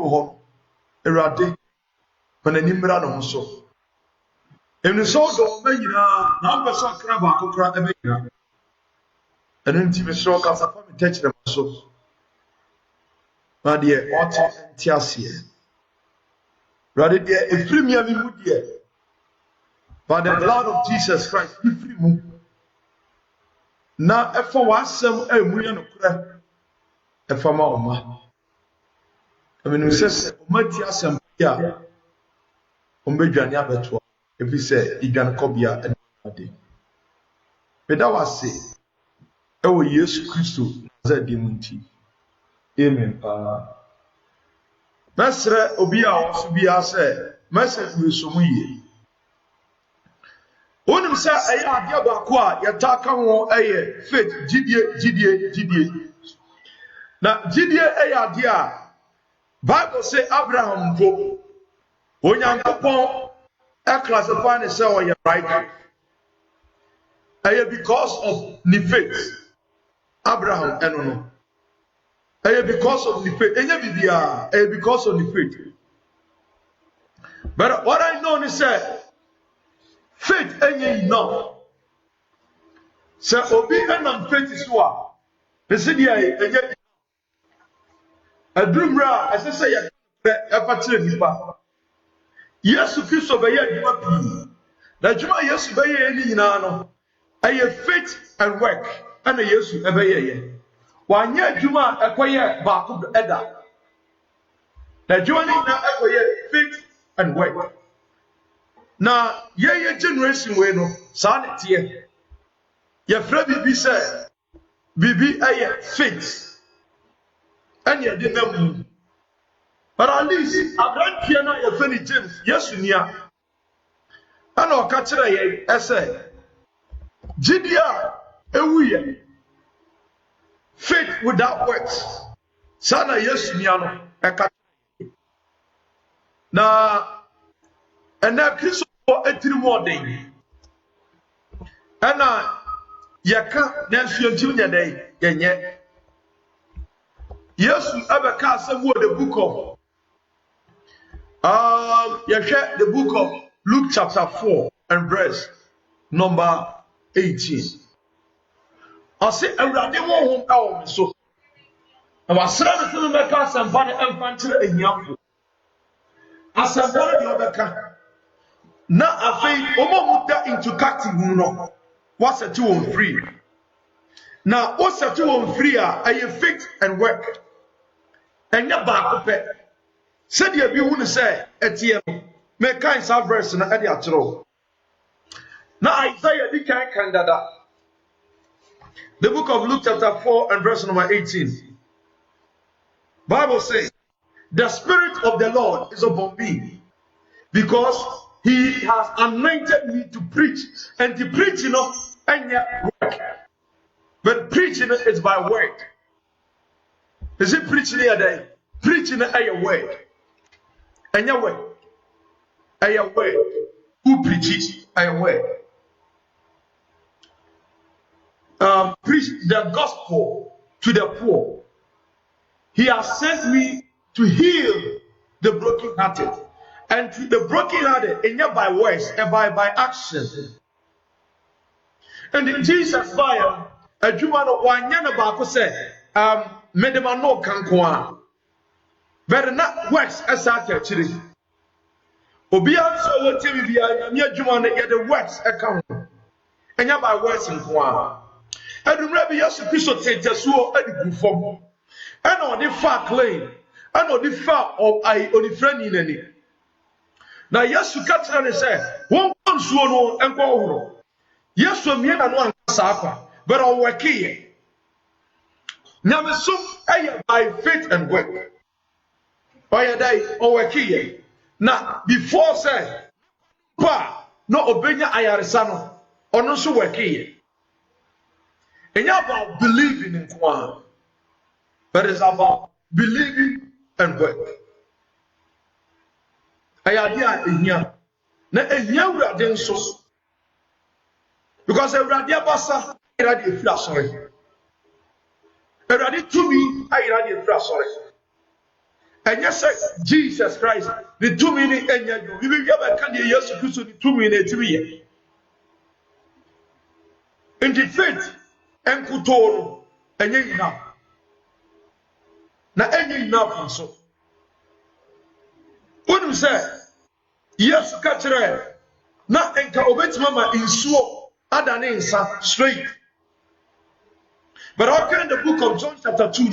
ho Awurade panani mmra no so enu so do mayina na ambe so akra ba akokra ebayina enu nti me so ka fa me techre so ba de ote ntiase Awurade de efiri mi ami mu de by the blood of Jesus Christ efiri mu na efo wasem amuye no kra efa ma oma amenu se oma ti asem ya ombedwane abeto efi se idwane kobia ade beda wase ewo Yesu Kristo nazadi munti amen mesre obi a oso bia se message we so mu ye onim se eye ade ba ko a yetaka ho eye faith gidie na gidie eye ade a Bible say Abraham go onyankopon classify ne say o ye right because of the faith Abraham no because of the faith enya bibia because of the faith but what I know is say faith enya enough say obi enam faith so a be say dia enya adumra ase say ya efa tire nipa Yesu Kristo be ya adwuma pi na adwuma Yesu be ya ni nyina no aye faith and work ana Yesu ebe ye wanya adwuma ekoye ba ko eda na adwuma ni na ekoye faith and work na ye generation we no sa ne tie ye fra bibi say bibi aye faith and ye de nam but at least Abraham pia na ye fani James Yesu nia ana o ka kire ye ese gidia ewuye faith without works sana Yesu nia no eka na ena Kristo etiri modern ana yeka na nsuonti nya dai yenye Yesu abeka asem wo the book of the book of Luke chapter 4 and verse number 18. I say Awurade wo hom awo so. Na wasra me se me ka asempa ne emfantere ehiafo. Asempa de obeka. Na afei omomuda into captive no. Was set you on free. Now o set you on free are faith and work. Enya ba ko pe. Said ye bi hu say etie no. Me kan sa verse na e de atro. Na Isaiah di kan dada. The book of Luke chapter 4 and verse number 18. Bible says, the Spirit of the Lord is upon me because he has anointed me to preach. And the preaching of any work. But preaching is by word. Is it preaching here day? Preaching a word. Any word. A word. Who preaches a word? Preach the gospel to the poor. He has sent me to heal the brokenhearted, and to the brokenhearted, and not by words and by action. And in Jesus' fire, a Jumano Wanyana Bako said, Medemano Kankwa, but not works as I actually. Obian so what TV and your Jumana get the works account, and not by words in Kwa. And Rabbi Yasu Christo said, Jesuo and the form. And on the far claim, and on the far of I on the friend in any. Now, yes, you catch and say, one suono and go. Yes, so me and one sapa, but I'll work here. Now, I by faith and work. By a day, or work here. Now, before say, Pa, no obenya ayarisano, or no so work here. And you about believing in Kwan, but it's about believing and work. I idea in here. Na ehia urade nso. Because urade abasa urade efira sore. Urade tumi urade efira sore. And yes, Jesus Christ, the 2 minutes, and you will never can the years of the 2 minutes. In the faith, and Kutoro, and you now. Now, any enough so. When you say, yes, catch it, now enter obey mama in so other names straight. But how can the book of John chapter 2?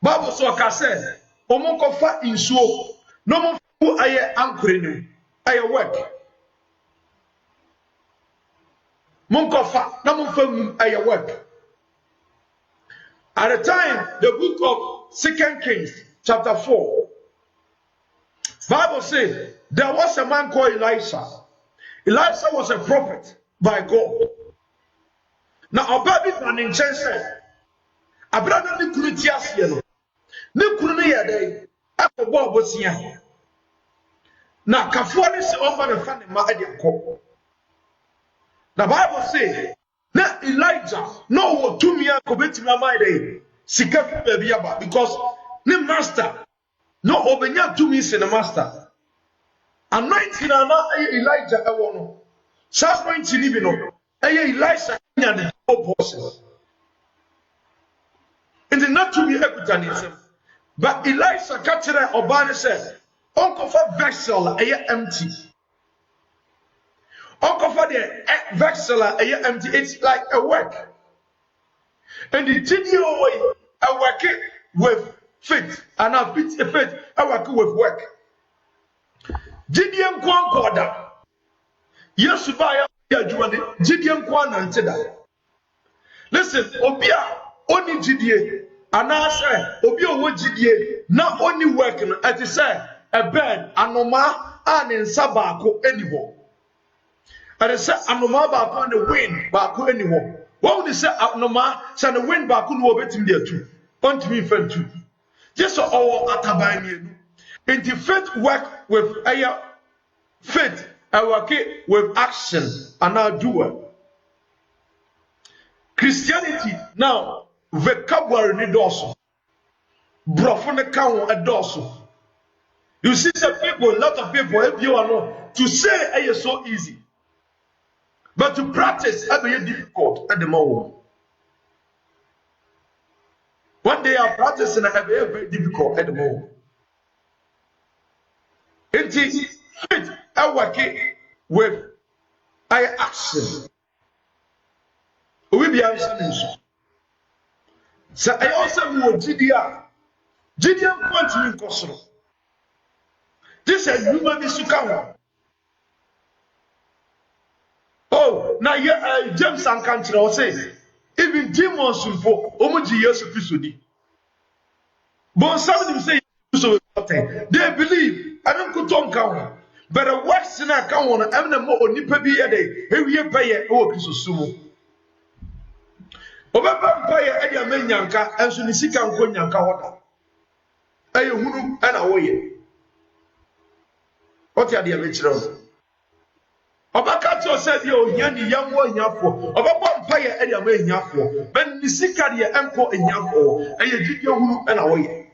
Bible so can say, Omokofa in so no more who I anchoring I work. Monkofa, no more from I work. At the time, the book of 2 Kings chapter 4, Bible says there was a man called Elisha. Elisha was a prophet by God. Now, a baby man in Chelsea, a brother Nikuritias yellow. Nikuria day, after Bob was here. Now, Kafuan is over the family, my idea. The Bible says, now Elijah, no what to me, I commit my mind, Sika baby, because the master, no obenya to me, in the master. Anointing Elijah, I want to. Suffering to live in Elisha and the whole person. And the not to be equitanism. But Elisha captured Obana said, Uncle for vessel empty. Uncle for the vessel empty. It's like a work. And the GDO way, I work it with faith. And I beat a faith, I work it with work. Gideon Kwankoda. Yes, buy Gideon Kwan and Teda. Listen, Obia, only Gideon. And I say, Obia, what Gideon, not only working, as I say, a bed, Anoma, and in Sabako anymore. And I say, Anoma back on the wind, back anymore. What would you say, Anoma, send the wind back on the betting there too? Want me friend too. Just so all Atabani. In the faith work with a faith, I work it with action and now do it. Christianity now, vocabulary need also. Brofone count a dorsal. You see some people, a lot of people, if you are not, to say it is so easy. But to practice it is difficult at the moment. One day I'm practicing it is very difficult at the moment. It is faith I work it with I action. We be answering so. So I also know Gideon. Gideon wants me to this is human being. Oh, now James and Country will say, even demons simple, Omuji Yesu Christi. But some of them say, they believe, I don't go to count. But the works in a count, I'm the more nipa be a day, every year pay a Christo sumo. Obaba pay a Menyanka, and Sunisika and Konyanka water. A hunu and away. What are the original? Obakato said, yo, Yanni, young one, Yafo, Obaba pay a Yafo, Ben Nisika, the Empo in Yafo, and you did your hunu and away.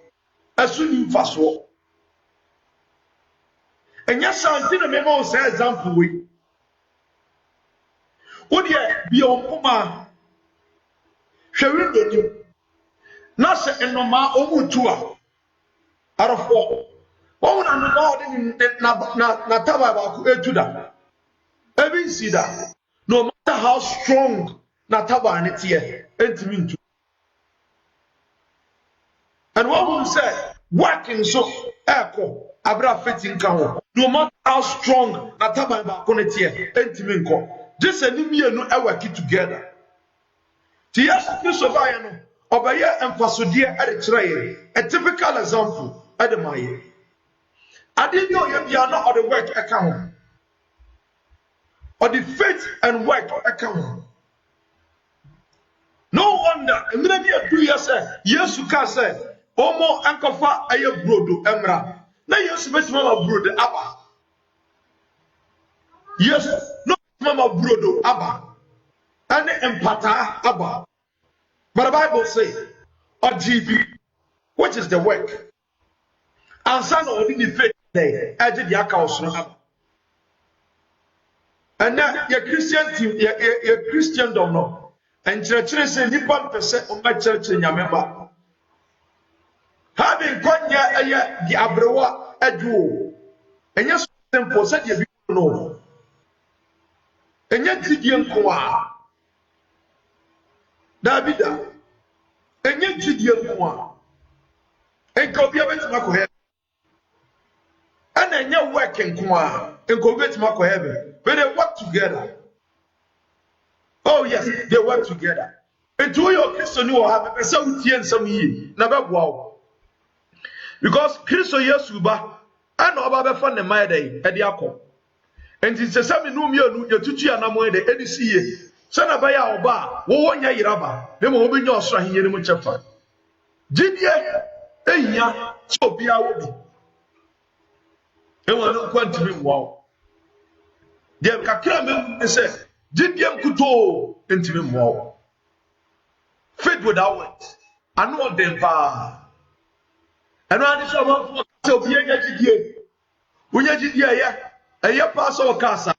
As soon as fast walk. And yes, I didn't remember say example we. Would you be on Puma? Sharing the new Nasa and Noma Omutua out of 4. What would I know in Nataba Etuda? Every see that no matter how strong Nataba and it's here, and and what would you say? Working so echo. Abra fitting count. No matter how strong Nataba Baconetia, Entiminko. This enemy no ever keep together. Tias Chrisovayano, Obaya and Fasodia at a tray, a typical example at the Maya. I didn't know you are not on the work account. Or the faith and work account. No wonder, and maybe a 2 years, yes, you can say, Omo Ankofa Aya Brodo Emra. Now yes, Miss Mama Brodo Abba. Yes, no Mama Brodo Abba. And Empata Abba. But the Bible says, or GB, what is the work? ansa na odi ni faith dey age di aka osoro aba ana ye Christian team ye Christendom no enkyerɛkyerɛ sɛ nipa mpɛsɛ o ma kyerɛkyerɛ nyame ba having konya ɛyɛ di abrewa adwo ɛnyɛ so simple sɛ de bi no ɛnyɛ tidie nko a Davida enye tidie nko a enka obi abetima ko heaven ana enye work nko a enka obi abetima ko heaven but they work together. Oh yes, they work together. And to your Christian you have a person tie nsam yi na be boa wo because Christo Yesu ba ana oba be fa ne mai dey e de akọ enti se sami no mi anu yetutu anamo de edisi ye sana ba ya oba wo wonya yiraba ne mo obi nya osoro ahenye ne mu chefa gidie ehia so bia wo bi e wonu kwantimi mwo de kakra me se gidie mkuto entimi mwo faith without works anu dem pa anu ani so ma fo se obi anya gidie wonya gidie ya pass or casa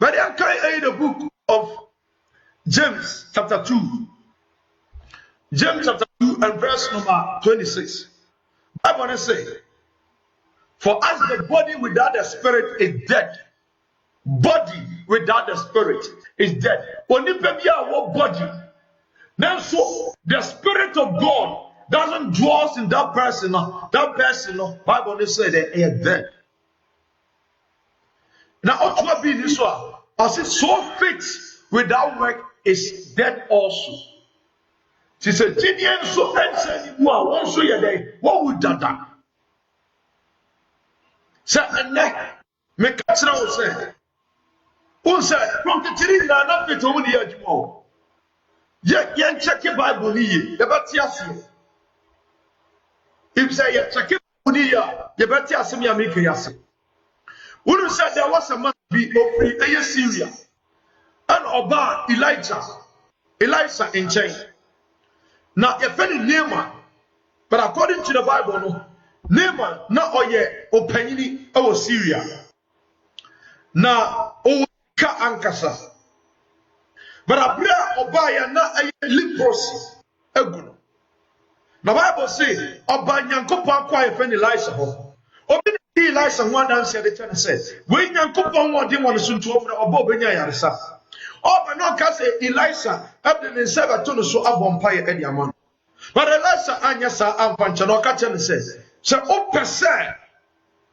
but I carry the book of James chapter 2. James chapter 2 and verse number 26. Bible say, for as the body without the spirit is dead, body without the spirit is dead. Only baby our body. Now so the spirit of God doesn't dwell in that person. That person, Bible say they are dead. Now, what be this one? I said, so faith without work is dead also. She said, Gideon, so answer you are one so your day. What would that done? Say, and neck, make a sound say. Who said, from the tree, not fit over the edge more. Yet, you check your Bible, you bet yes. If say, you check your you bet yes, me, I make yes. Who said there was a man be of Syria and Oba Elijah in chain. Now, if any Naaman, but according to the Bible, no Naaman not oye opinini of Syria. Now, Oka Ankasa, but Abra Obaya na a leprosy. Eguno. The Bible say Oba Nyankopa kwa if any Elijah ho. Elijah one answer the channel says, when Yankupon one didn't want to soon to open a bob in Yarsa. Oh, but no can say Elisha up the Sevaton so up on Pire Ediaman. But Elisha Anyasa and Panchanoka channel says, so open say,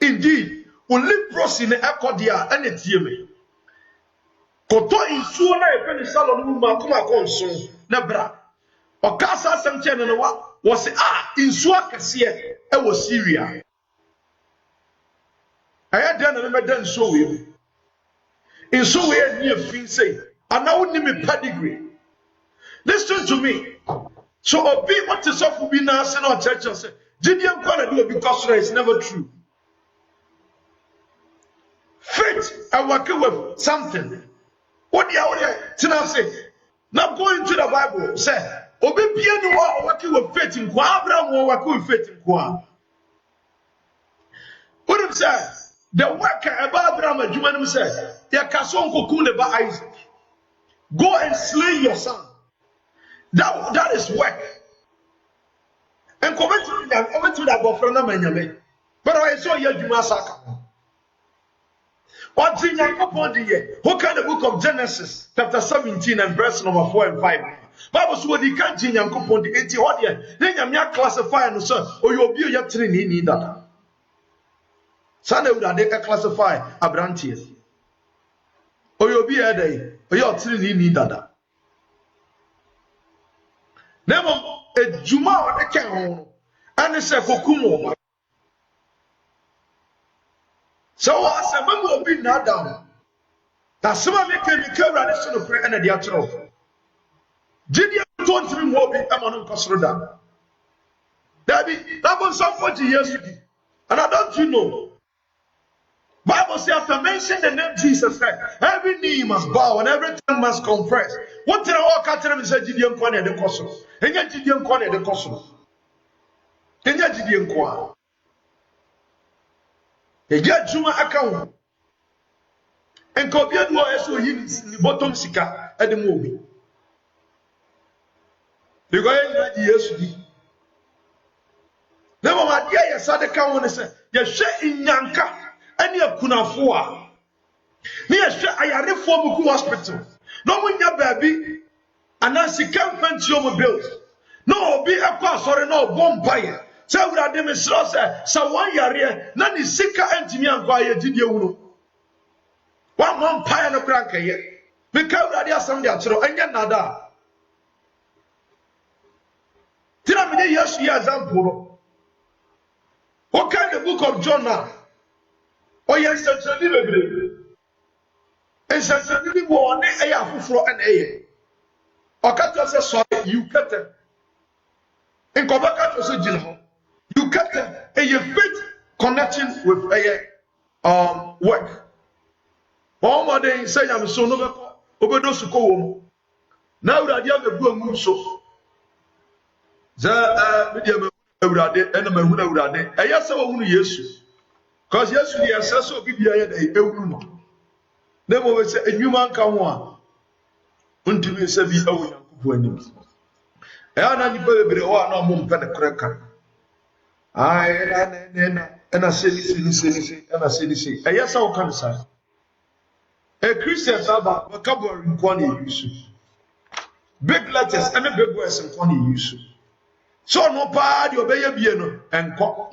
indeed, will live bros in the Acodia and it's Yemi. Koto in Suna, a penny salon, Makuma Consul, Nebra. Or Casa some channel was in Suakasia, it was Syria. I had done a done so well. In so way near free say, and now name a pedigree. Listen to me. So obey what is up for being now send our church and say, Gideon gonna do it because it's never true. Faith, I work with something. What the other Tina say? Now go into the Bible, say, obey piano working with faith in Kwa, Abraham or working with faith in Kwa. What I'm saying? The worker about Abraham Jumanum said, "Ya kason kokune ba Isaac. Go and slay your son." That is work. And come to that bofrana manyame. But I saw you Jumasaka. What in Yakopon the who can the book of Genesis, chapter 17 and verse number 4 and 5. Bible so the can't in Yakopon the 80 what year. Then you classify and so or you'll be your training need that. Sunday would they classify Abrantius. Or you'll be a day, or you're training need that. Never a Juma on a can and it's a Kokumo. So I said, Mamma will be now down. Now, someone make a recurrent of prayer and a diatro. Gideon told me more be Amanon Cosroda. Debbie, that was some 40 years ago. And I don't know. Bible says after mentioning the name Jesus, every knee must bow and every tongue must confess. What did I walk out to them and say, Gideon Kwane the Koso? And yet Gideon Kwane the Koso. And yet Gideon Kwane. Eja juma account. And Kobia do also in the bottom sika at the movie. You go in yesterday. Never mind, yeah, Sada Kawan said, you share in Yanka and you Kunafua. Near share I reform hospital. No one your baby, and as you can't fence your bills. No, be a pass or no bonfire. So that them is lost, so 1 year, none is sicker and me and quiet did you. One pie no crank yet. Because I have some natural and yet nada. Tiramini, yes, she has ample. What kind of book of John now? Oh, yes, it's a little it's a little more on the air for an air. Or cut us a sorry, you cut them. In Kobaka to Sujin, you cut them, and you fit connection with a work. All my day say I'm so no over to go. Now that you have a good move so. The medium enemy who would have a yes, I won't use. Because yesterday, I said so, be a woman. Then we say a human can one. Until we say, be a woman. I know you better no more than a cracker. And I say, and I say, a yes, I can say. A Christian Sabbath, vocabulary in Kwani use. Big letters and a big words in Kwani use. So no party obey a bieno and cock.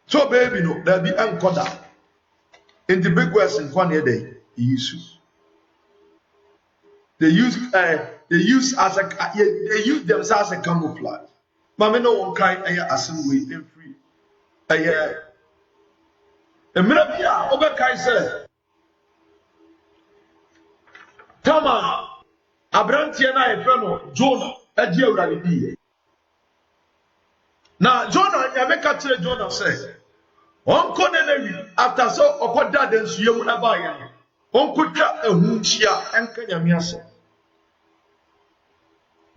So baby no, there be encoda. In the big words in Kwani day, use. They use as a they use themselves as a camouflage. Mamma no one kind assembly in free. A minute here, Obekai said, Tama, Abrantiana and Feno, Jonah, a geography. Now, Jonah, Yameka to Jonah said, Uncle Nenemi, after so, upon that, then she would have buy Uncle Trap a Hunchia and Kanyamiasa.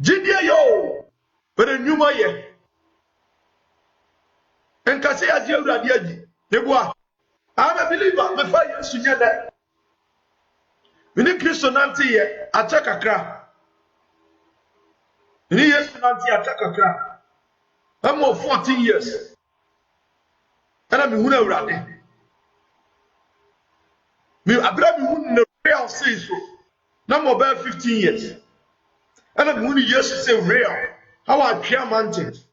Jidia yo, but a new Maye. And Cassia Geography, Yebois. I'm a believer. My father used to hear that. We need Christianity here. Attack a crowd. We need Christianity attack a crowd. I'm more 14 years. And I'm in already. Me, I brought me in the real say so. Now I'm about 15 years. And I'm only years to say real. How I care mountains.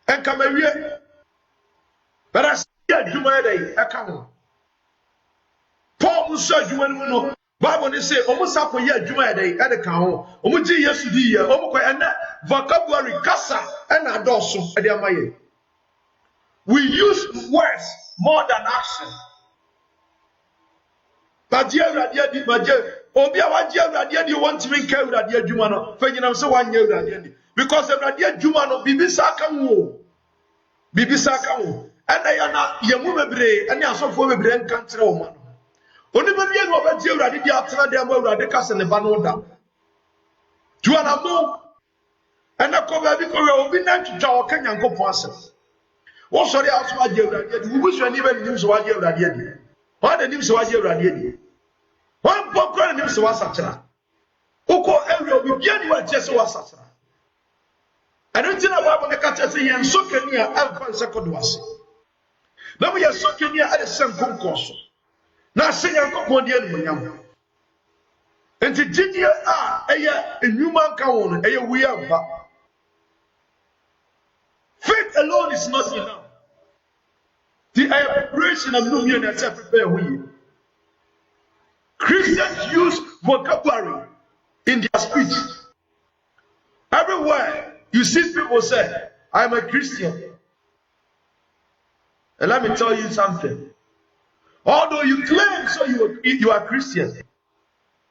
And come here. But I see you day. I come. Paul said you went no. Bible they say almost up a year Juma day at the count. Omuji yesterday, and vocabulary kasa and adosu at the amaye. We use words more than action. But dear Radia did my dear. Obia what dear Radia you want to make care of Radia Jumano. Fayinam so 1 year Radia. Because the Radia Jumano Bibisakamu. Bibisakamu. And I am not Yamubre and Yaso for a brain country woman. Only when you are about you, I did after them over the castle and Banoda. Juana Mo and I come because we will be not to Jawa Kenyan Copas. What sorry, I was my dear, we wish you even news what you already. What the news what you already. One popcorn news was such a. Oko every will be anywhere just was such a. I don't think about the catcher and so can you have second was. Now we are so can you at the same concourse. Now, say I'm not going to and the Gideon a human count, a we have. Faith alone is not enough. The preparation of Numian and self prepare we. Christians use vocabulary in their speech. Everywhere you see people say, I'm a Christian. And let me tell you something. Although you claim so you are Christian,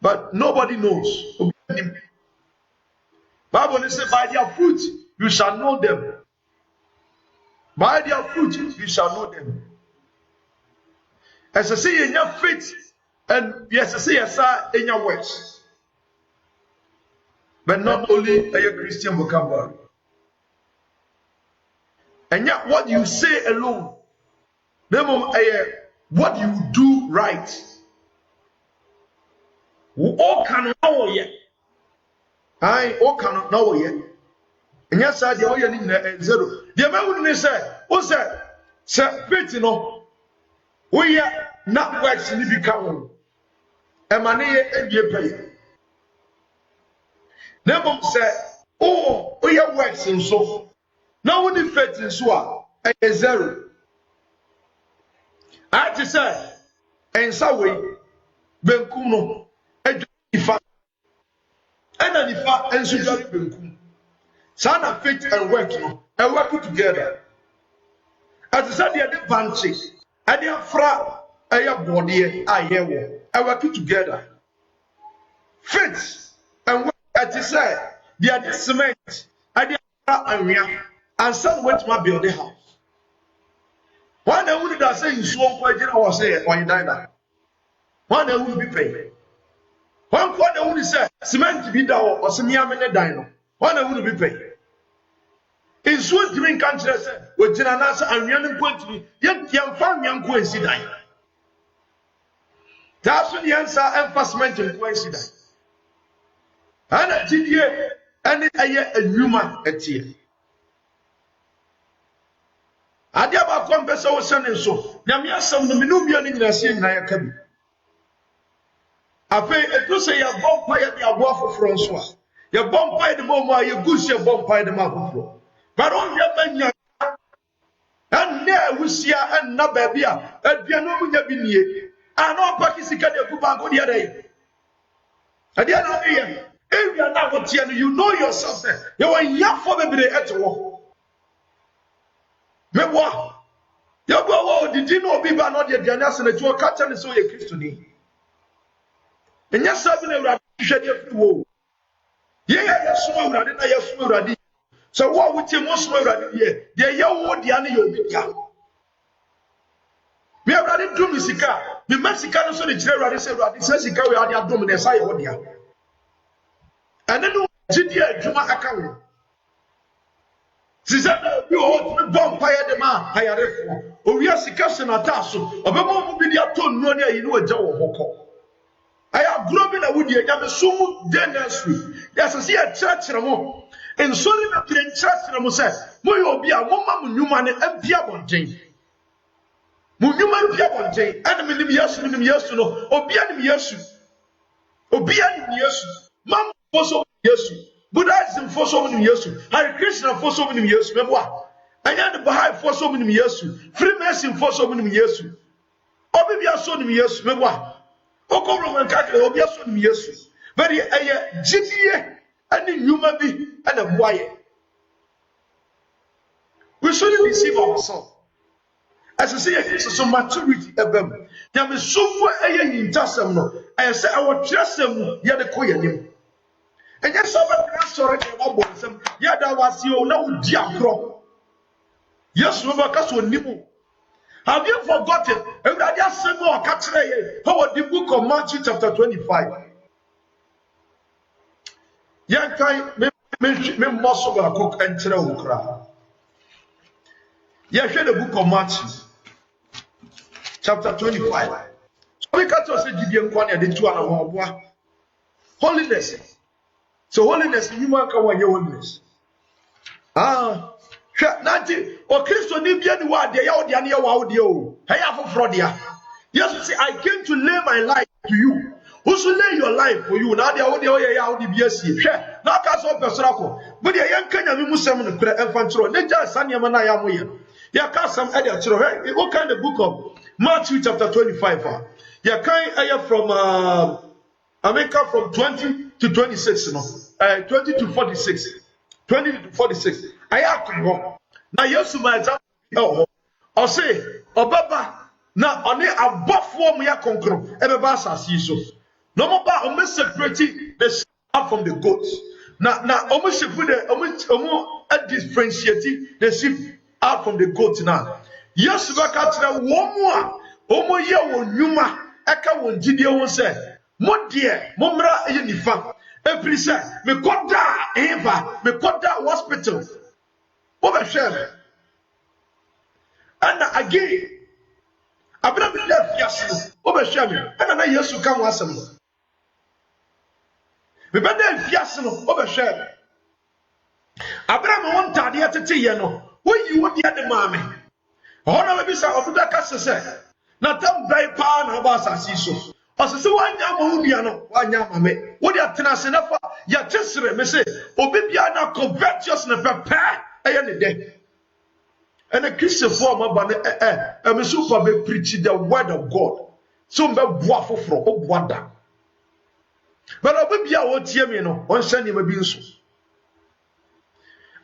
but nobody knows. Bible says, by their fruit you shall know them. By their fruit you shall know them. As I say in your faith, and yes, I say yes, in your words. But not only a Christian vocabulary. And yet what you say alone what you do right. All can know yet. I all cannot know yet. And yes, I the in zero. The amount me say, who said, Sir Pitino, we are not works in the become. And money and you pay. Never said, oh, we are works in so. Now when the faith in so a zero. I just say, and so we Benkuno, and if and so Benkum. Son of faith and work, and work together. As I said, the other bunches, and the fra, a body, I hear, I work together. Faith and work, as I said, the other cement, and the fra, and some went to my building house. One day would I say you swung quite or say when you die. One day would be paid. One quarter would say cement to be down or some yamina dino. One day would be paid. In sweet drink country, with Janasa and Rhiannon point to me, yet young found young coincidence. That's when the answer emphasizement in coincidence. And a GDA and a human at here. Adiaba kompesa wo sene so nyame asem no menubia ni nyina sie nyina yakabi ape eto se ya bompa ya de abo afoforo nso a ya bompa de mo a ye gusie bompa de ma afoforo but on ya banya na wusia na ba bia adua no munya bi nie ana opaki sika de ku banko de adai adia na ye ewia na wo tie no you know yourself say you wan yafo bebre etewo me wa ya go wo didi no obi ba no de aduane ase na tuo ka ne so ye Kristo ni enya sabi na ewura hwede afiri wo ye ya so ewura na ya so ewura so wo wo tie mo so ewura ye de ye wo dia ne ye obi dia me ewura dum sika me masika no so ne kire ewura se ewura se sika we ade adom na sa ye wo dia ene no gidi adwuma aka wo Sister, you hold bomb fire the man, higher reform. Or we are scarce and atasso. Of a moment, be the aton running, you know, a jaw hoko. I have global a woody, I am a sumo dentistry. Yes, I see a church in a moment. And so in a church in a mose, will be a woman, human and Piabontain. Munuman Piabontain, and minimum yes to know, or be an yes. Or be an yes. Mam was so yes. Buddhism for so many years, Hare Krishna for so many years, Memoir. I had the Baha'i for so many years, Freemason for so many years. Obia so many years, Memoir. Oko Roman Catholic, Obia so many years. Very a GBA and a human being and a boy. We shouldn't deceive ourselves. As I say, it's some maturity of them. There is somewhere in Tassamno. I say, I will trust them, yet the Koyanim. And yes, sorry, yeah, that was your now diacro. Yes, Romakas will nibble. Have you forgotten? And I just said more catch how about the book of Matthew chapter 25? Yankai, me muscle cook and tell cry. Yeah, share the book of Matthew chapter 25. So we can't say Gideon Kwanya, the 2 and 1 holiness. So holiness, you want to your holiness. Nanti, or Christo Nibian word, the Yaudiania Waudio, Hayafo Frodia. Yes, see, I came to lay my life to you. Who should lay your life for you? Now the audio Yaudi BSC. Now cast up a circle. But the young Kenya Musam and Infantro, Ninja Sanya Manayamoya. Yaka some other children. What kind of book of Matthew chapter 25? Yakai from America from 20 to 26, 20 to 46. 20 to 46. I have to go. Now, yes, my example. I'll say, Obaba, now, on it, above form, ya conquer, everybody sees so. No more about almost separating the sheep from the goats. Now, almost put the differentiating the sheep out from the goats now. Yes, back at one more. Omo ye won Yuma, Eka won Gideon won say. Mo dear, Momra Yenifa, every say, me koda Eva, me koda hospital. Over share. And again, Abra me left yes no obehwe me na na Yesu ka ho asem no me beda yes no obehwe me abra me won tade atete ye no wo yi wo de de ma me ona me bisa obudaka sese na tam bai pa na ba asasi so osese wanya ma wudua no wanya ma me wo de atena se na fa ya tesere me se obi bia na covetous na pepe eye ne de and a Christian form about I'm super be preaching the word of God. So be boafo fro o boada. But obi bia wo tie me no, on send him bi nso.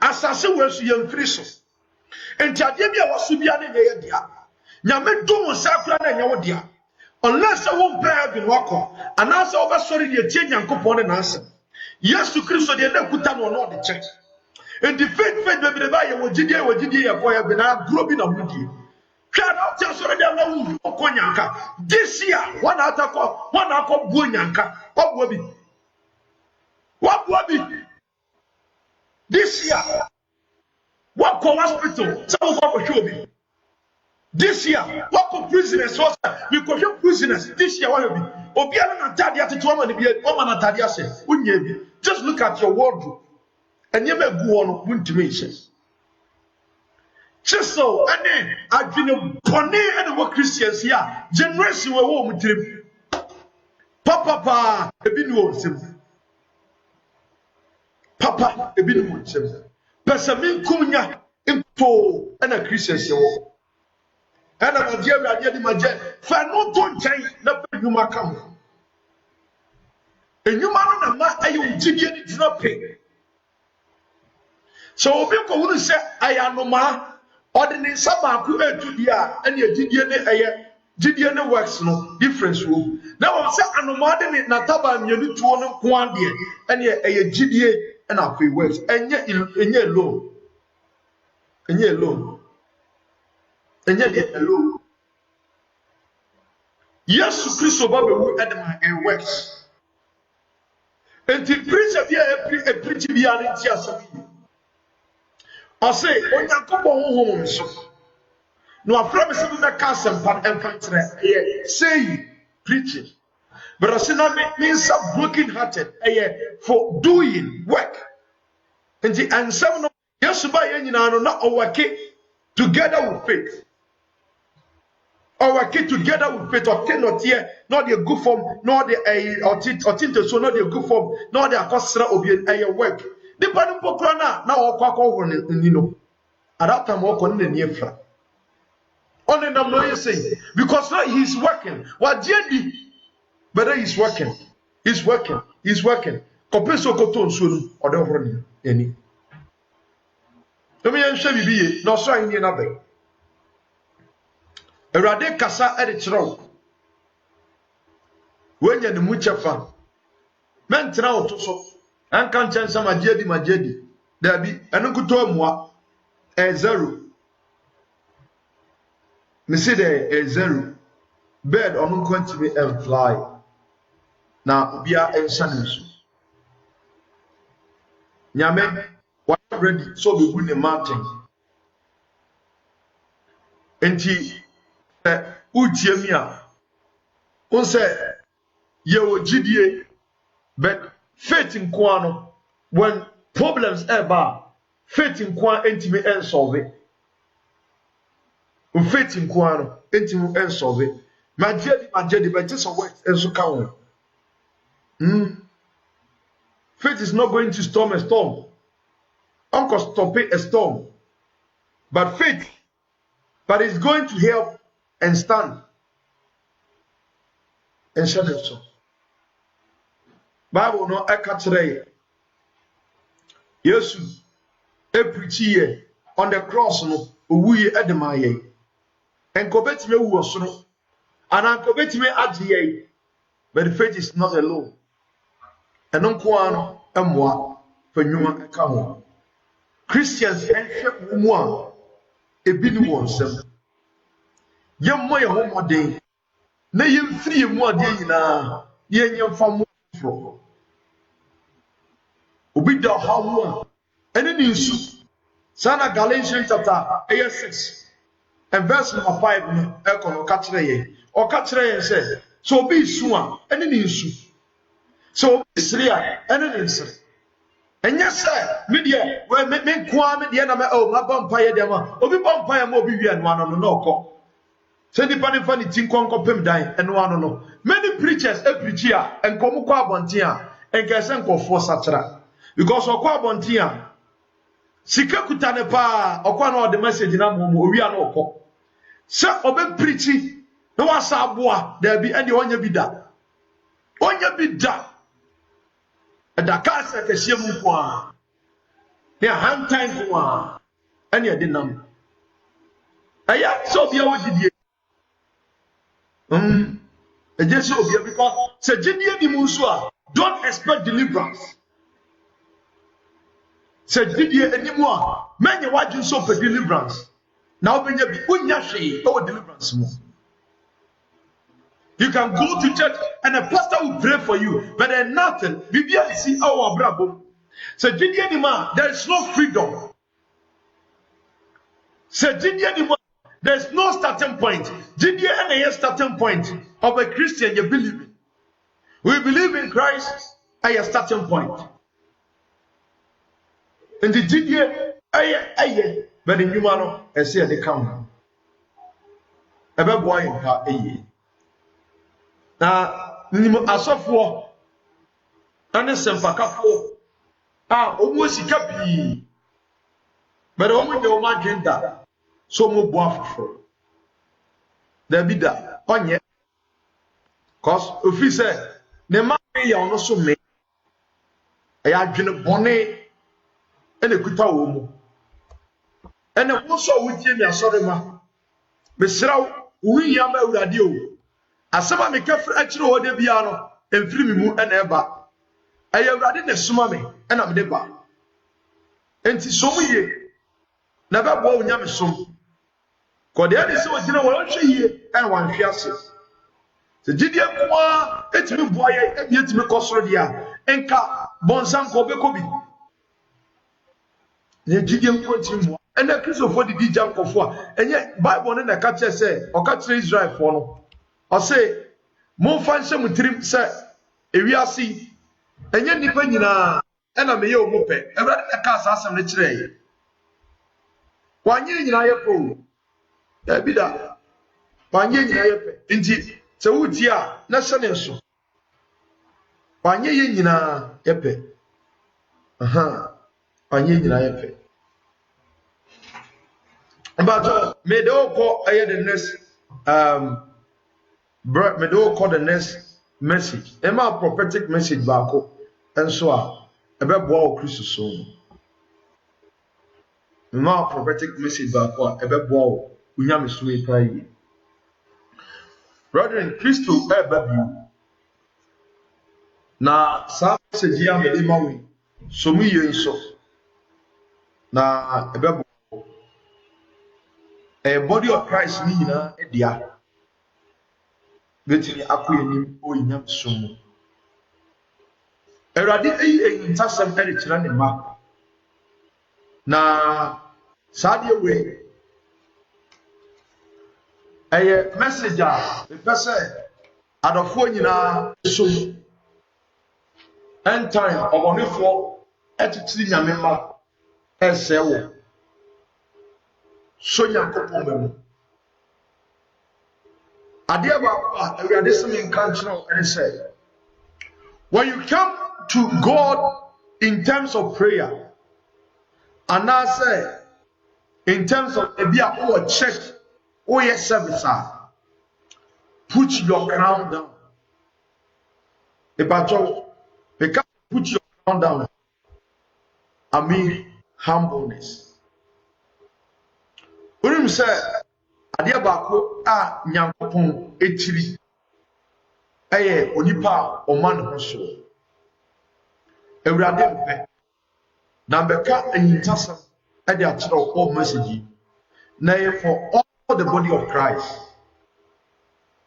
Asase we so yem free so. Enti ade bia wo so bia ne ye dia. Nyame dum sakura na nya wo dia. Unless I won't pay bi wako, and also over sorry the tie Nyankopon na asem. Yesu Kristo de na kuta no no de church. And the faith baby the buy wo gidie ya for ya be na grow bi na mudi. Twa na tell so de na wu okonyanka. This year one akọ bu nyanka. Obo bi. What bi? This year what ko hospital so ko show bi. This year what ko prisoners so we ko show prisoners this year what bi. Obi ana na tade ateto ma ne bi o ma na tade ase. Unya bi. Just look at your wardrobe. And you may go on wintimation. Just so, and then I've been a bonnet and what Christians here. Generation were home with him. Papa, a bit more simple. Papa, a bit more simple. Pessamin Kunya, Impo, and a Christians. And I'm a dear idea, my jet. For no don't change, nothing you might come. And you man, I did not pay. So obi ko wonu se ayanoma ordinary sabaku etu dia ene agidie ne works no difference wo na wo se anoma de ne nataba mienu tuo no ko ade ene agidie na afei works enye alone enye de alone Yesu Kristo ba be wu edema works enti preacher bia preach bia ne ti asem I say, Onyankopon honhom so. No afra me se me ka sempa emfantre. Say preaching. But I say na means broken hearted for doing work. And some no yesu ba ye nyina no na work together with faith. Or work together with faith or ten not here, not the good form, not the or tint so not the good form, not the akosra obi work. The panu pokrana na okwa ni no at that time okwa ni ne efra only nam no say because now he's working what jedi but he's working kopeso koto nsuo no ode horo ni ani emi yan hwe bibiye no so anyi na be Erade kasa e de kire wenya ne mu chefa mentra otoso an kan chen sama majedi dabi anu kuto moa zero me say there zero bird onu kwantimi and fly na obia enshane so nyame what ready so be gu ne mountain enti utie mi a on say ye ogidie but faith in Kwano, when problems ever, faith in Kwan intimate and solve it. Faith in Kwano, intimate and solve it. My jedi, but just a work and so count. Faith is not going to storm a storm. Uncle stop it a storm. But faith, but it's going to help and stand. And shut it so. Bible no ekatere Yesu preach on the cross no owuye edemaye enko betime wu osoro ana enko betime agye but the faith is not alone eno nko ano emoa fanwuma eka ho Christians ehwe mu a ebi ni wonsem yemmo ye ho moden na yemfiri mu ade nyina yenyemfa mo fro obi da hawo ene ni nsu sana Galatians chapter 6 and verse number 5 no ekono ka kire ye o ka kire ye say so obi su a ene ni nsu so obi siri a ene ni nsiri enye say me de we me nkoa me de na me o ma bompa ye de ma obi bompa ye ma obi wi anu ano no okọ se di pani fani tinkonko pem dan enu ano no many preachers e preach a enkomo kwa abonten a enkese nkofo satra because okwa abonten a sika kuta ne pa okwa na the message na mo owi ana okọ se obe preach na wasa aboa da bi ene onya bi da da ka se kese mu kwa ne hantan kwa ene de nam aya so bia wodidie just so because say jidie di mu so a don't expect deliverance. Say jidie enimu a menye waju so for deliverance. Now benye bi unya hwe o deliverance mo. You can go to church and a pastor will pray for you, but there's nothing. Bibia see our brabo. Say jidie di ma there is no freedom. Say jidie di ma there's no starting point. Jidie and a starting point of a Christian you believe in. We believe in Christ as a starting point. And the Jidie aye but in humano I say they come. Ebe boy in pa aye. Na nimu asofo ane sempakafo omo sika pi. But omo de omo agenda so mo bo afofo. Da bi da onye cause ofi say ne ma ya ono so me ya dwene bone ene kuta wo mu ene wo so wo tie mi asore ma me sraw wi ya ma awurade o asaba me kafra akire ho de bia no emfiri mi mu ene eba ayi awurade ne suma me ena me de ba enti so mu ye na ba bo onya me som ko de ade se wo gina wo hwe ye ene wan hwe ase se jidie kwa etimi boye ebi etimi kosoro dia enka bonsan ko be ko bi ne jidie kwa timu ene kristofo di jankofo a enye bible ne na ka che se o ka kire Israel fo no o se mo fa nse mutirim se ewiase enye nipa nyina ena me ye o mo pe ewrade na ka asasam ne kire ye wanye nyina ye po e bi da wanye nyina ye pe nti se wuti a na sene so wanye ye nyina ye pe wanye nyina ye pe but me do ko the next me do ko the next message ema prophetic message baako enso a ebe boa o Kristo so ema prophetic message baako a ebe boa o unyame so e pai. Brethren, Kristo eba bi na sa message ya me ma we so mu ye nso na ebe boa body of Christ ni nyina edia betini akoyanim o nyam somu erade ntasem ere kira ne ma na saade we message a pese adofo nyina somu end time obonefo etitiri nyame ma esewo so nyankopon memu ade ba awurade semen kanchino and say when you come to God in terms of prayer and I say in terms of ebia or church or your service put your crown down ebajo because put your crown down I mean humbleness. Urim say adia baako a nyankopon etiri eye onipa o man ho so ewurade mpe na mbeka anyintasam e de akere o message na for all the body of Christ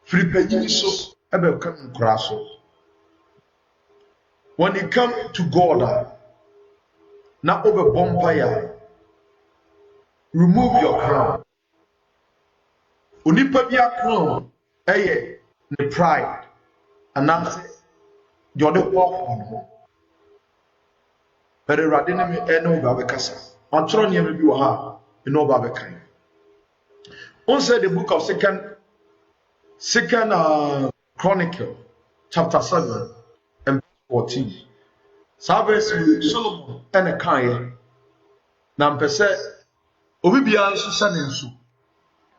free page so ebe ka nkura so when you come to God na obe bompire remove your crown onipa bi akron eye ne pride anase de ode wo no but Awurade ne me ene oba bekasa antro ne me bi wo ha ene oba bekan on said the book of second Chronicle chapter 7 and 14 Sabes Solomon ene kan na mpese obi bia nso sane nso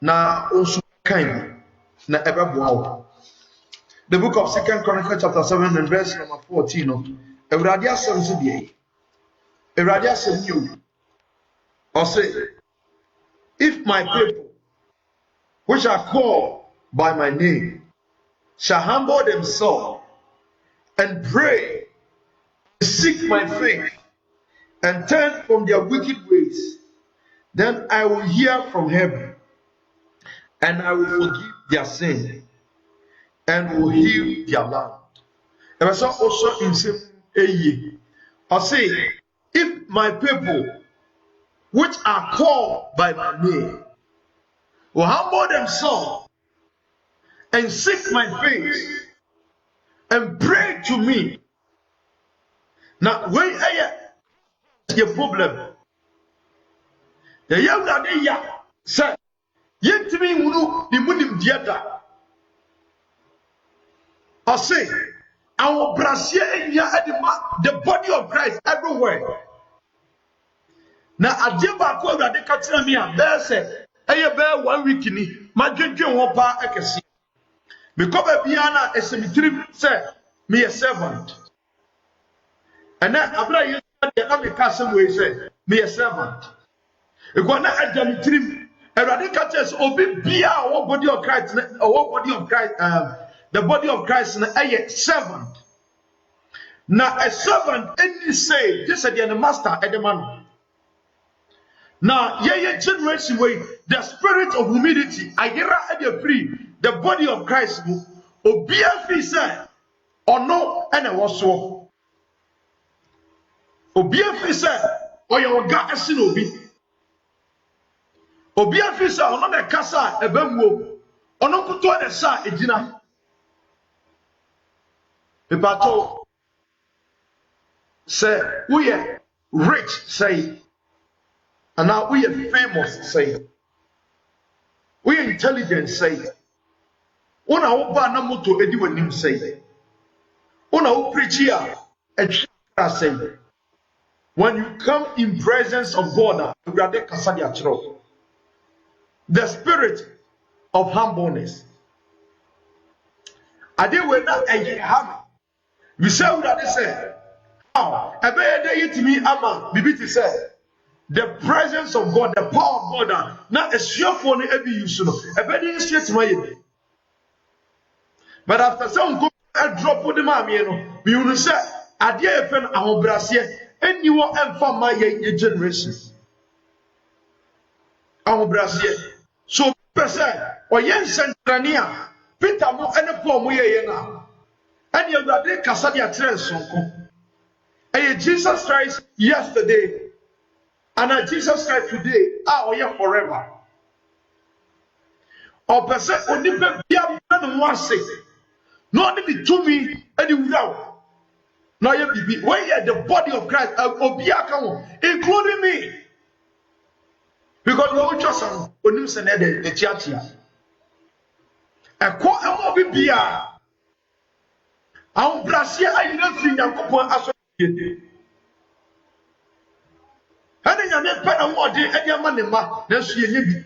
na onso kan na ebeboa wo. The book of Second Chronicle chapter 7 and verse number 14 no Awurade asem so de Awurade asem you or say if my people which are called by my name shall humble themselves and pray and seek my face and turn from their wicked ways, then I will hear from heaven and I will forgive their sin and will heal their land. And so also in same eye, I say, if my people which are called by my name will humble themselves and seek my face and pray to me. Now, when the problem, the young lady said, yet to me, the munim theater. I say, our Brazil the body of Christ everywhere. Now, I did back over the Katrina, there said, I bear 1 week in it, my drinking one part I can see. Because Biana a cemetery said, me a servant. And then Abra the castle way said, me a servant. If one at the dream, a radical church obi bia or body of Christ, or body of Christ, the body of Christ, and a servant. Now a servant, any say, this is the master at the man. Now, generation way, the spirit of humility, I get at the free, the body of Christ, obia free say, or no, and I was so. Obia free say, or your God as in obi. Obia free say, or not a casa, a bembo, or no put on a sa, a dinner. The battle say, we are rich, say. And now we are famous, say. We are intelligent, say. Una oba na moto edi wanim, say. Una o preach here, say. When you come in presence of God, the spirit of humbleness. I did when I hammer. We say what they say. How? I bet they eat me, Ama. Bibiti said. The presence of God, the power of God, not a sure for every use. I bet they straight to my. But after some go a drop with the mammy, we will say, I dear friend, our Brazil, and you will inform my generation. Our Brazil. So, person, or Yen Centrania, Peter Mo and a form we are now. And you got the Casadia Trenson. And Jesus Christ yesterday. And Jesus Christ today, yeah, forever. Or person only be a one say, no only be to me, and you without. Now you be when you the body of Christ, including me. Because we all just on him send the church. A quote a more be a Brazil, I don't think I'm associated. And then you never pay more than any money, that's you.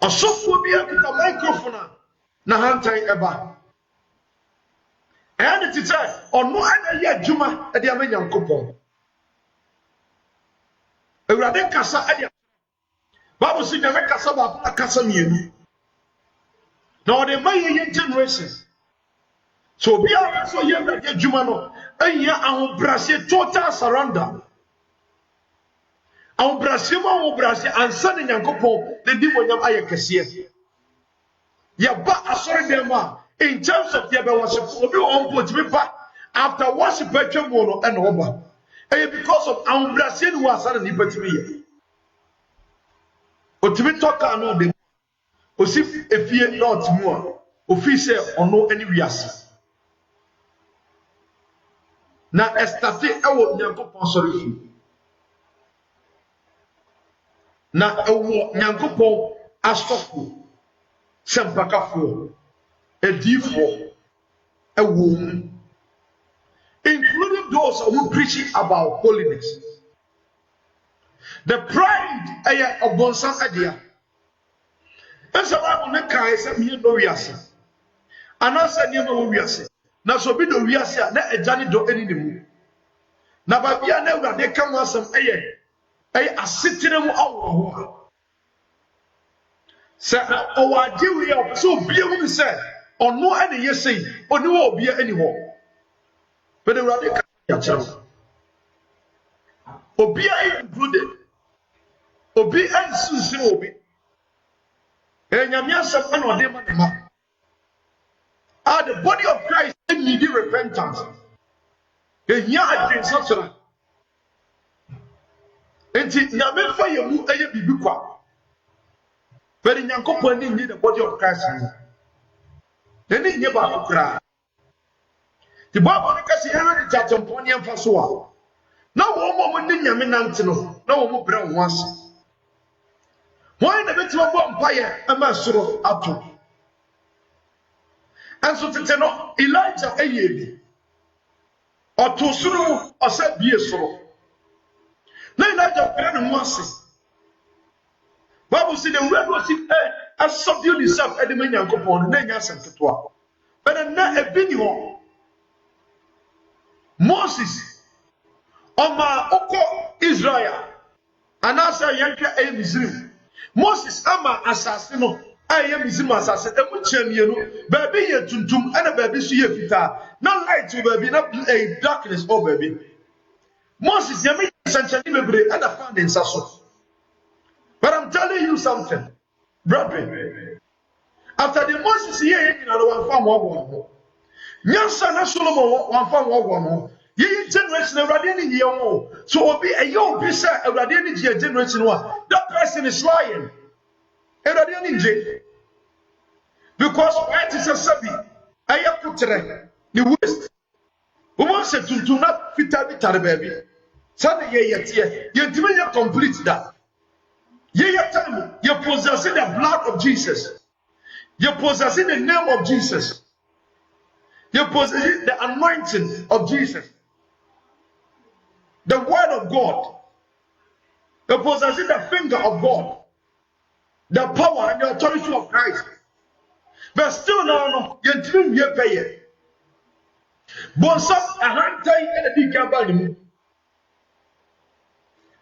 A software be a microphone. Nahanta eba. And it is or no other year Juma at the American couple. A rather cassa at the Bible says the Cassa a Casamian. Now the my generation. So we are also here that Jumano, and here our Brazil total surrender. Our Brazil, and Sunday and couple, the demon Ayakasia. Yaba sorry them in terms of the worship, we won't put me back after worship mono and over. And because of our Brazil was suddenly but me. But to be talk on the Osif efie not mu a ofi se ono ani wiase na estate ewo Nyankopon sori fi na ewo Nyankopon asofo sempakafo edifo ewo including those who preaching about holiness. The pride of Bonsan Adia. And so I want to say, me no wiase. And I said, you know, wiase. Now, so be the wiase, na a journey do any mu. Now, by the end of they come on some a sitting them out. Say, oh, I do we so be able to say, or no any yes say, or no be anymore. But the radical channel. Obi included. Obi and Susan Obi. And Yamiasa and Odema. The body of Christ needed repentance. And Yah did such a. And Yamin for you, a bibukwa. But in Yankopon need the body of Christ. Then he never cry. The Bible says, "He judge upon him for so." Now, one moment in Yaminantino, no one brown once. Why the bit of vampire a master up to? And so to tell Elijah a year or to suru or said be a soro. Now, Elijah grand once. Bible said the word was it as subdued himself at the Manyankopon, and then yes, and to 12. But then a video. Moses Oma Oko Israel Anasa Yanka a Muslim Moses Ama Assassino I am Muslim assassin and which baby here tuntum and a baby see a fita not light to baby not a darkness oh baby Moses Yami Sanchani and a found in Sasso. But I'm telling you something, brother. After the Moses here in one farm one. Nyansa na Solomon one farm one. Ye generation already young. So obi a young bisa already generation one. That person is lying. Already because white is a sabi. I have put the west. Who wants to do not fit a baby? Sunday yet you complete that. Ye time you possessing the blood of Jesus. You possessing the name of Jesus. You possess the anointing of Jesus, the word of God. You possess the finger of God, the power and the authority of Christ. But still, no, you didn't hear pay. Bonsas a hand time and a big company.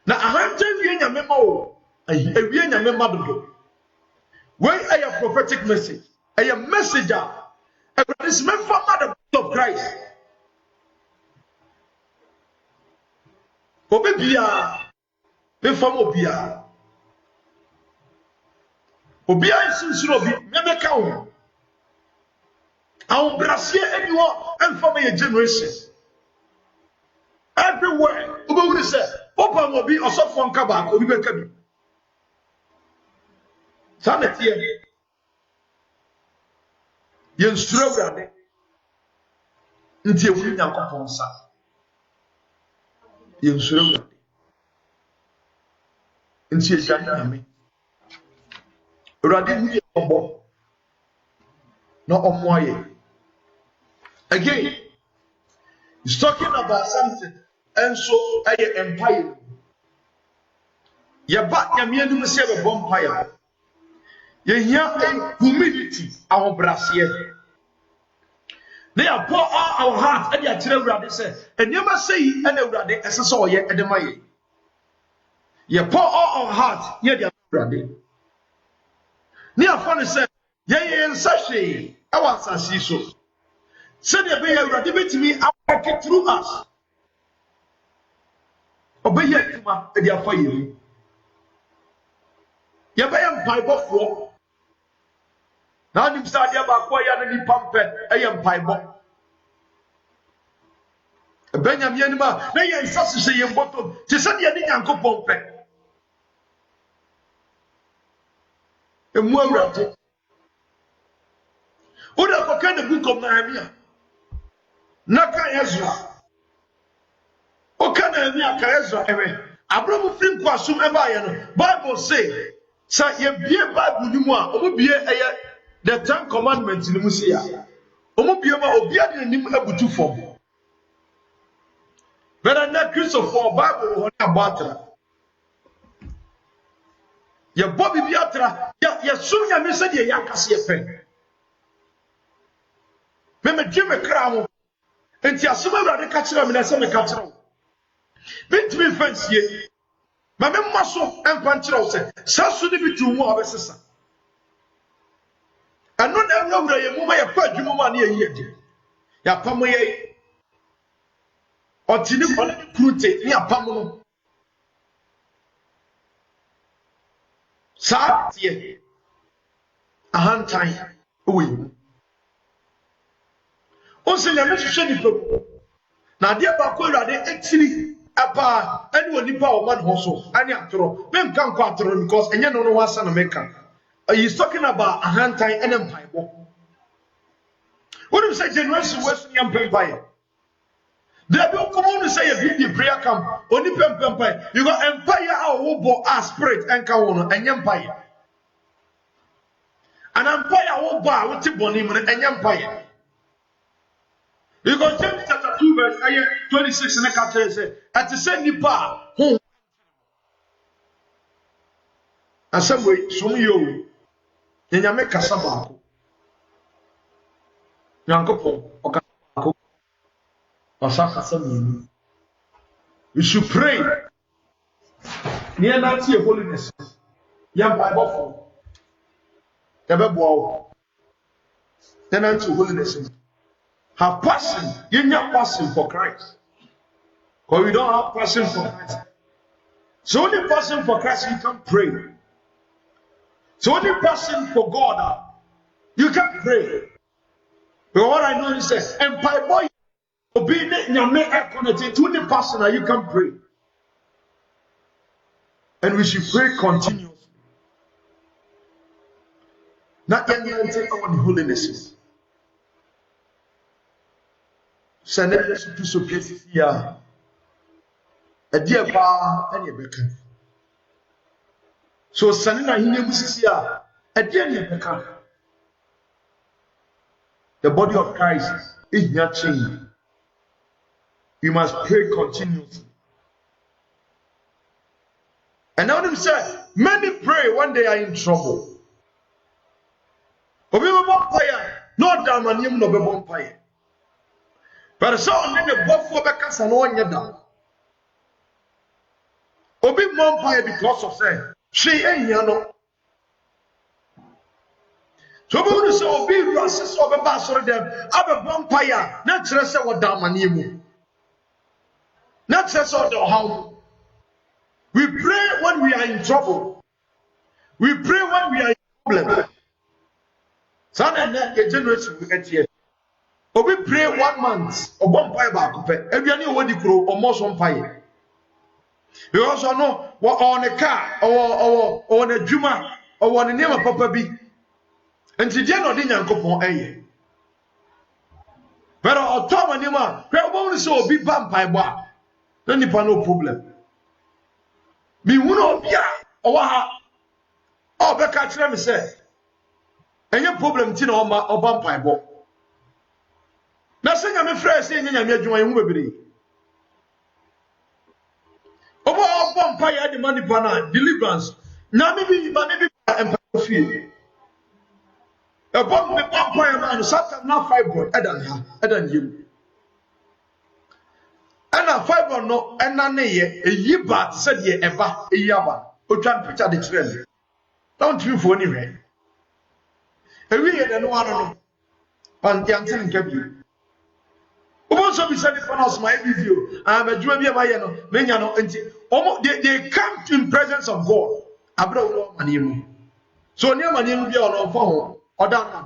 Now, a hand time being a memo, a being a memo. Where I have prophetic message, I am messenger. This man from the blood of Christ. Obia, me from Obia. Obia is sincere. Me count. I will brassier anyone and from a generation. Everywhere, Obi say, "Papa will be also from Kabak." Obi be kabi. Sanity. Yen suro brade nti ewuri Nyankopon sa yen suro brade nti ejani ame brade hu ye obo no omoye again he's talking about something and so aye empire ya ba nyame anu se be empire a humility our brassier. They are pour all our heart and their children say, and you must say, and they as a soul yet at the way. You pour all our heart, yet their brother. Near funny said, yea, and sachet, I want to see so. Said the bear radicate me, I walk it through us. Obey yet, and they are for you. Yabayam Bible for. Now you start your back, why are you pumping? I am Bible. Benjamin Yanima, they are such a say in bottom. To send your uncle pump. A more rapid, Who the kind of book of Nehemiah? Naka Ezra. O can Nehemiah ka Ezra ewe. Abraham film kwa sum eba ye no. Bible say, sa ye bie Bible ni mu a, omo bie eye the 10 commandments ni mu se ya. Omo bie ma obi ade nim abutu fom. But na Christopher Bible ho na abatra. Ye Bobby biatra, ye sum ya me se de ya kase ye pen. Me dwe kra ho. Enti asoma Awurade ka kira me na se me ka kira wo. Bitimi fansie. Ma me maso empa kira wo se, sa so ni bitu mu obesesa. Ano na Awurade ye mu ma ye pa adwuma ma na ye yi. Ya pam ye. Otini kone krute ni apam no. Sa tie. Ahantan oyi. Onse nyame hwehwe nipa mu. Na de ba ko Awurade etiri apa ani onipa o man ho so ani atoro. Me nka nko atoro because enye no wasa na meka. He's talking about ahantan and empaibo. What do you say generation west ni empaibo? There be come on say a big prayer camp. Oni pempempai. You got empire our wo a spirit and ka wono enye empire. An empire wo bo a wote boni mu enye empire. You got James chapter 2 verse 26 na ka tell say at the same nipa ho asabwe som yo nyame kasa baako nyankopon oka baako osaka sami. We should pray near that holiness yam bible for ebe then unto holiness. Have passion, you need passion for Christ. Because we don't have passion for Christ. So only passion for Christ you can pray. So only passion for God you can pray. But what I know is that and by boy obedient nyame connected to the passion you can pray. And we should pray continuously. Not anything on holiness. Send it to so pieces here. A dear bar and your beacon. So sending a hinimus here, a dear beacon. The body of Christ is not changed. We must pray continuously. And now them say, many pray when they are in trouble. But we will not fire, no damn and him no be bonfire. But so only the buffalo beckons and one year down. Obi bonfire because of say, she ain't yano. So we will say, Obi Rassis of a bastard them, have a bonfire, not just what damn and him. Not just how. We pray when we are in trouble. We pray when we are in problem. Son and a generation will get here. But we pray 1 month or one pie back. Every any what you grow or most one pie. We also know what on a car or on a juma or on the name of Papa B. And today no didn't go for a. But our Tom and Yama, we won't so be bump by bar. Then you no problem. Be one of ya or oh, Becca, let me say. And your problem, Tina or bump by bar. Nothing I'm afraid saying in your joint movie. Over all vampire the money banana deliverance. Now maybe empire feel. A bomb the vampire man Satan now fibroid than you. And a fibroid no and none a ye bat said ye ever a yaba who can picture the trend. Don't you for any way. A weird and one on Jansen kept you. Also, we said it for us, my video. I'm a Jew, they come in presence of God. So near my name be on phone or down.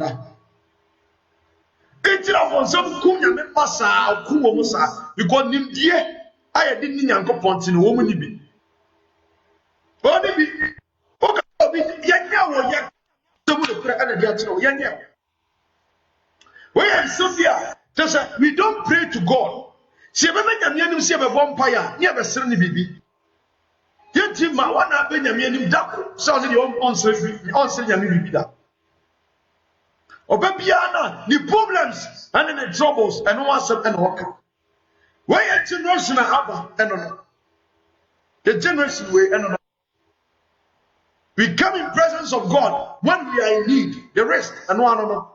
It's on some Kunya Massa, Kumosa, because Nim dear, I didn't yanko ponts in a woman. But if it, okay, Yanya or Yak, some of the prayer and the Where is Sophia? Just we don't pray to God. See, if I'm see a vampire, never seen any baby. Yet, my one up in your duck, sounding your own baby. Obebiana, the problems and the troubles, and what's up and walk. Where generation have and no. The generation way and no. We come in presence of God when we are in need. The rest and one no.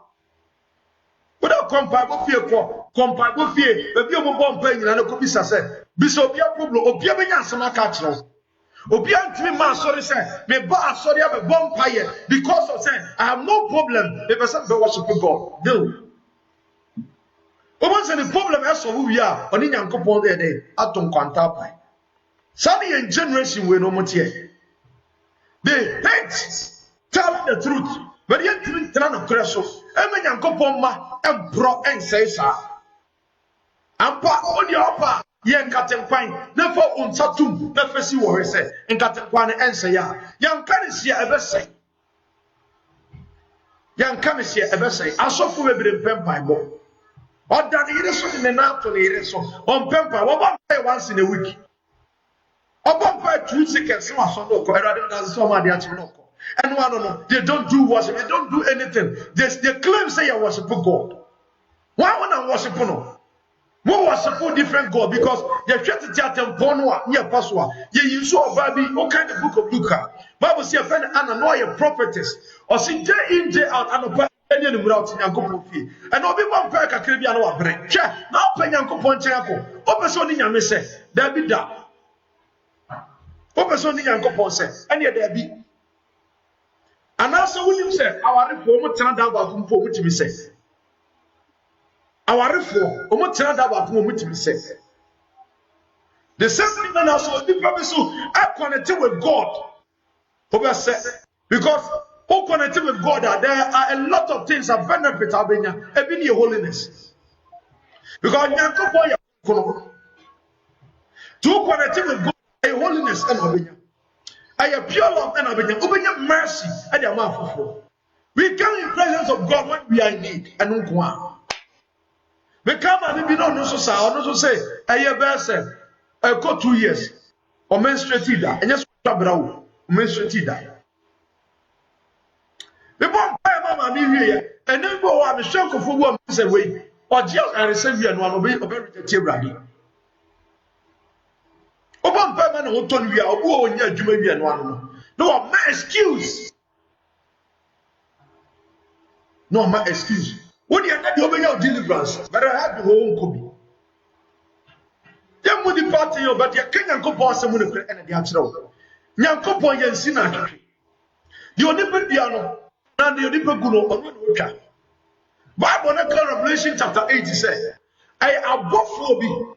Without comparable fear, baby, you bomb paying and a copy said, Bisobia problem, Obia Yansama catch. Obia to me, man, sorry, sir, me bar, sorry, I have a bomb fire because of saying I have no problem if I said, worship God. No. Once the problem is who we are, on in young couple there, I don't quantify. Sunny and generation will no more here. They hate telling the truth, but yet to turn of Creso, and when young couple ma and bro and say, sir, and part on your upper, young Captain Pine, never on Satum, never see what he said, and Captain Pine answer ya. Young Canissia ever say, young Canissia ever say, I saw for a bit of pen Bible. Or that it is in the night on Pemper, once in a week. Or Pemper 2 seconds, rather than somebody at Loco. And one no, they don't do worship, they don't do anything. They claim say I worship God. Why when I worship no? More worship different God because you try to tell them Ponua near Pasua. You saw baby, what kind of book of Luca? Bible say a friend and annoy prophetess or see day in, day out and any without Yankopon fee. And Obi one pack a Caribbean or break. Check now, Penyankopon Chanko. Opesoni Yame say, there be that. Opesoni Yankopon say, and yet there be. And also, William said, our reform turned out about whom which we say. Our reform, turned out about whom which we say. The same thing and also the purpose are connected with God. Because who connected with God, there are a lot of things that benefit your holiness. Because to connected with God, a holiness and Abenya. I have pure love and Abenya mercy and your mouth. We come in presence of God when we are in need and no. We come and we don't know so say, I have been I go 2 years or menstruated and just menstruated. The bomb mama me here, and then go on the shock of one away, or jail and receive you and one obey the Tibradi. Obon Payman will turn you out, oh, and yet you may be and one. No, my excuse. No, my excuse. When you are not obeying your deliverance, but I have the whole copy. Then with the party, but you can't go past some of the and the answer. Yankopo and Sina. You never piano. And the Odipaguno on one Bible Revelation chapter 8 said, I above phobia.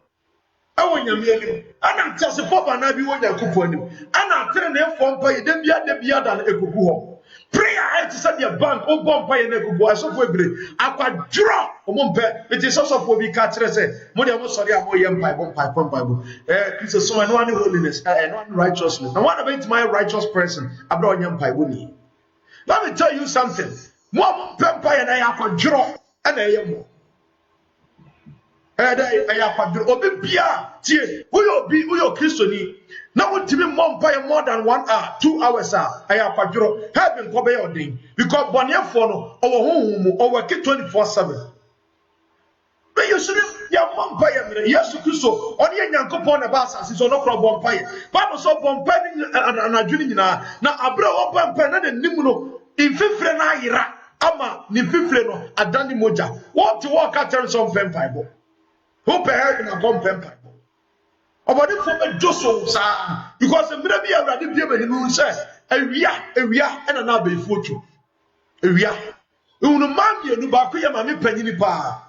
I want your million. And I'm just a pop and I be one your coupon. And I'm telling them from pay them be at the Biadan Ekubo. Prayer I to send your bank, oh, bomb pay and Ekubo. I so quickly. I could draw a mumper. It is also for me catcher say, Money was sorry, I'm more young Bible. It's so and one holiness and one righteousness. And what about my righteous person? I'm not young Bible. Let me tell you something. One pemper and I have a draw and I am more. And I have a draw. Obia, who will be your Christian. Now, what to be more than 1 hour, 2 hours. I have a draw. Having Kobe or ding because Bonia Fono or home or work 24/7. But you shouldn't. Ya vampire, yes, Christo, on your young coupon about us is on no problem vampire. Bible so vampire and a junior now. Abra vampire and Nimuno in Fifrena Ira, Ama, Nififreno, a dandy moja. What to walk out there some vampire? Who pay in a bomb vampire? About it for a Joseph, because the maybe I read the when you say, a ria, and another before you. A ria. Unumam, you know, Bakuya, Mammy Penny Pa.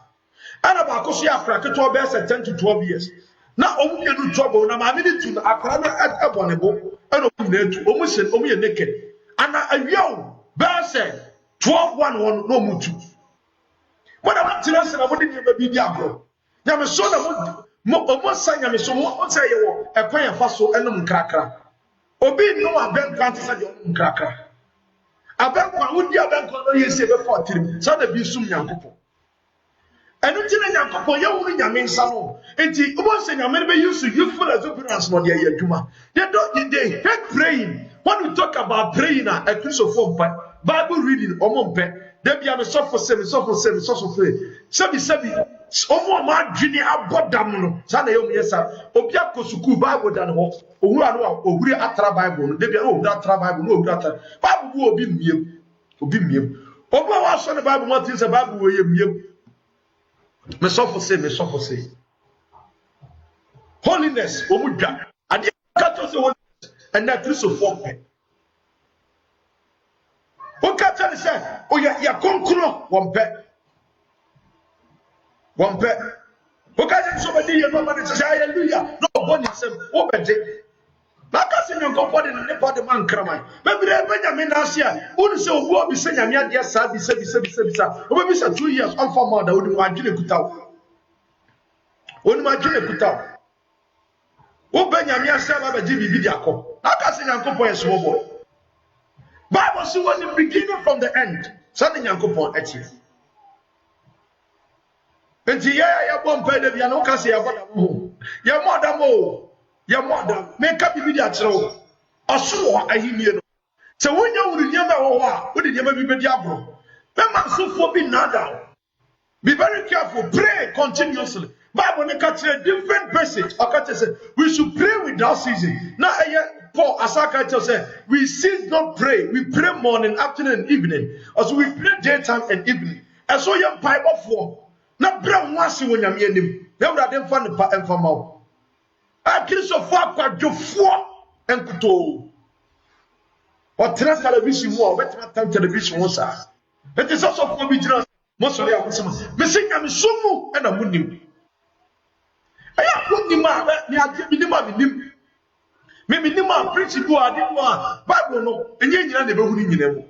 And about Kosia cracked 12 years and 10 to 12 years. Now, only a new trouble. Now, I needed to Akrana at Abonebo and open to almost only a naked. And a young bear said 12-1 no mutu. What I want to answer, I wouldn't even be Diablo. Now, son of almost saying, I'm so what say you a prayer faso and cracker. Obey no one bank fantasy your cracker. A bank would be a bank on you say before him, so there be some young people. And you tell Yankopon, you wouldn't yamin salo. And he was saying, I may use youthful exuberance for the Yajuma. They hate praying. When we talk about praying at a Christopher, but Bible reading, Omompe, there be a soft for seven, Sebi, Omo ma Jini Abodamuno, Sana Yom Yesa, Obiako Suku Bible than what, Oguri Atra Bible, they be oh, that Bible, no, that Bible will be me. Oba was on the Bible, what is a Bible where you me suffer say. Holiness, Omuja, and the catches the holiness, and that is so form. Who catch say, oh, ya concro, one pet. Who catch somebody, you know, man, say, hallelujah, no one is open. Bakasi nyo comfort in the part of man cramai. Maybe they Benjamin Asia, who say, who be saying, I'm yet, yes, I'll be 2 years on for mother, who do I get put out? Only my junior put out. Who Benjamin Asia, I'm a GB Vidiaco. Bakasi nyo small boy. Bible see was the beginning from the end. Something Yankopon at you. And ya won't pay the Yano Cassia, your mother more. Your mother, make up the video throw. Or so I hear. So when you would never what did you ever be Diablo? Remember, so for being nada. Be very careful, pray continuously. Bible make a different passage. We should pray without ceasing. Now, Paul Asaka said, we cease not pray. We pray morning, afternoon, and evening. Also, we pray daytime and evening. And so, your Bible for not brown once when you're near him. Never had them find the part and from out. I kill so far, quite your four and kuto. Or television war, better time television was. It is also for vigilance. Most of them are missing. I'm sumu and a munim. I have put him out. Minimum. Maybe Nima principle are the one. Bible no, and you never winning in them.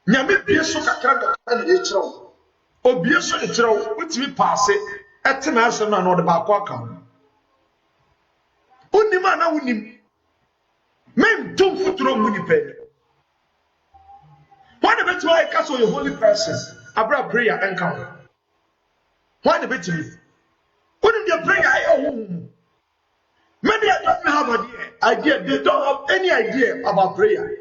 Yammy be a soccer and a troll. Or be a soccer troll, which we pass it at the master man or the Bakwaka. Unima now winning. Men don't foot wrong with the pen. Why the better I castle your holy person? I brought prayer and come. Why the better me? Wouldn't your prayer I own? Many don't have an idea. They don't have any idea about prayer.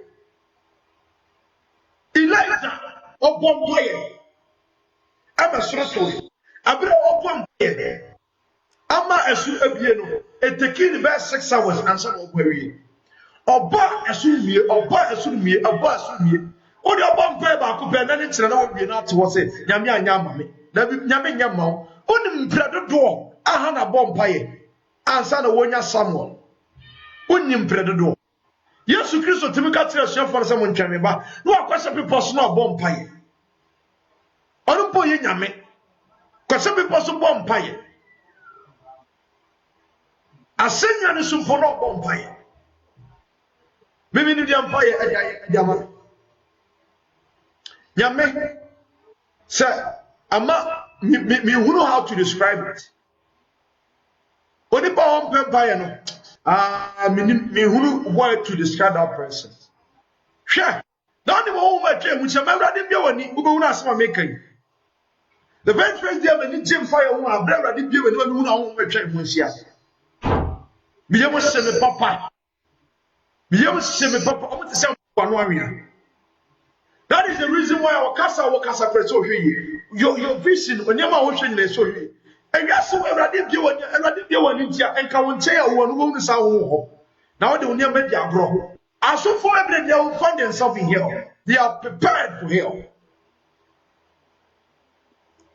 Elijah or Bombay. I'm a story. I bring up Bombay. I'm a Subiano. It taking about 6 hours and some of where Oba asumi, Oba asumi, Oba asumi. Odi Oba mpe ba ko be na ne kire na wo bi na to wo se nyame anya mame. Na bi nyame nya ma. Oni mpredo do aha na bompa ye. Ansa na wonya Samuel. Oni mpredo do. Yesu Kristo timika tire suafo na se mo ntwame ba. No akwase people so na bompa ye. Onu po ye nyame. Kwase people so bompa ye. Asenya ne so po na bompa ye. Maybe you didn't buy a diamond. Yame, sir, me who know how to describe it. Only power empire, no. Me who know word to describe that person. Sure. Now the one who came, which I'm not in your name, who will ask my making. The best friend there, when you Jim Fire, who are brother, did you and one who will check Monsieur. Be able to send the papa. That is the reason why our casa press so here. Your vision when you're watching this so here. And that's why I did you one India and can tell one woman sound. Now they will never make their bro. As so for everything, they will find themselves in here. They are prepared for hell.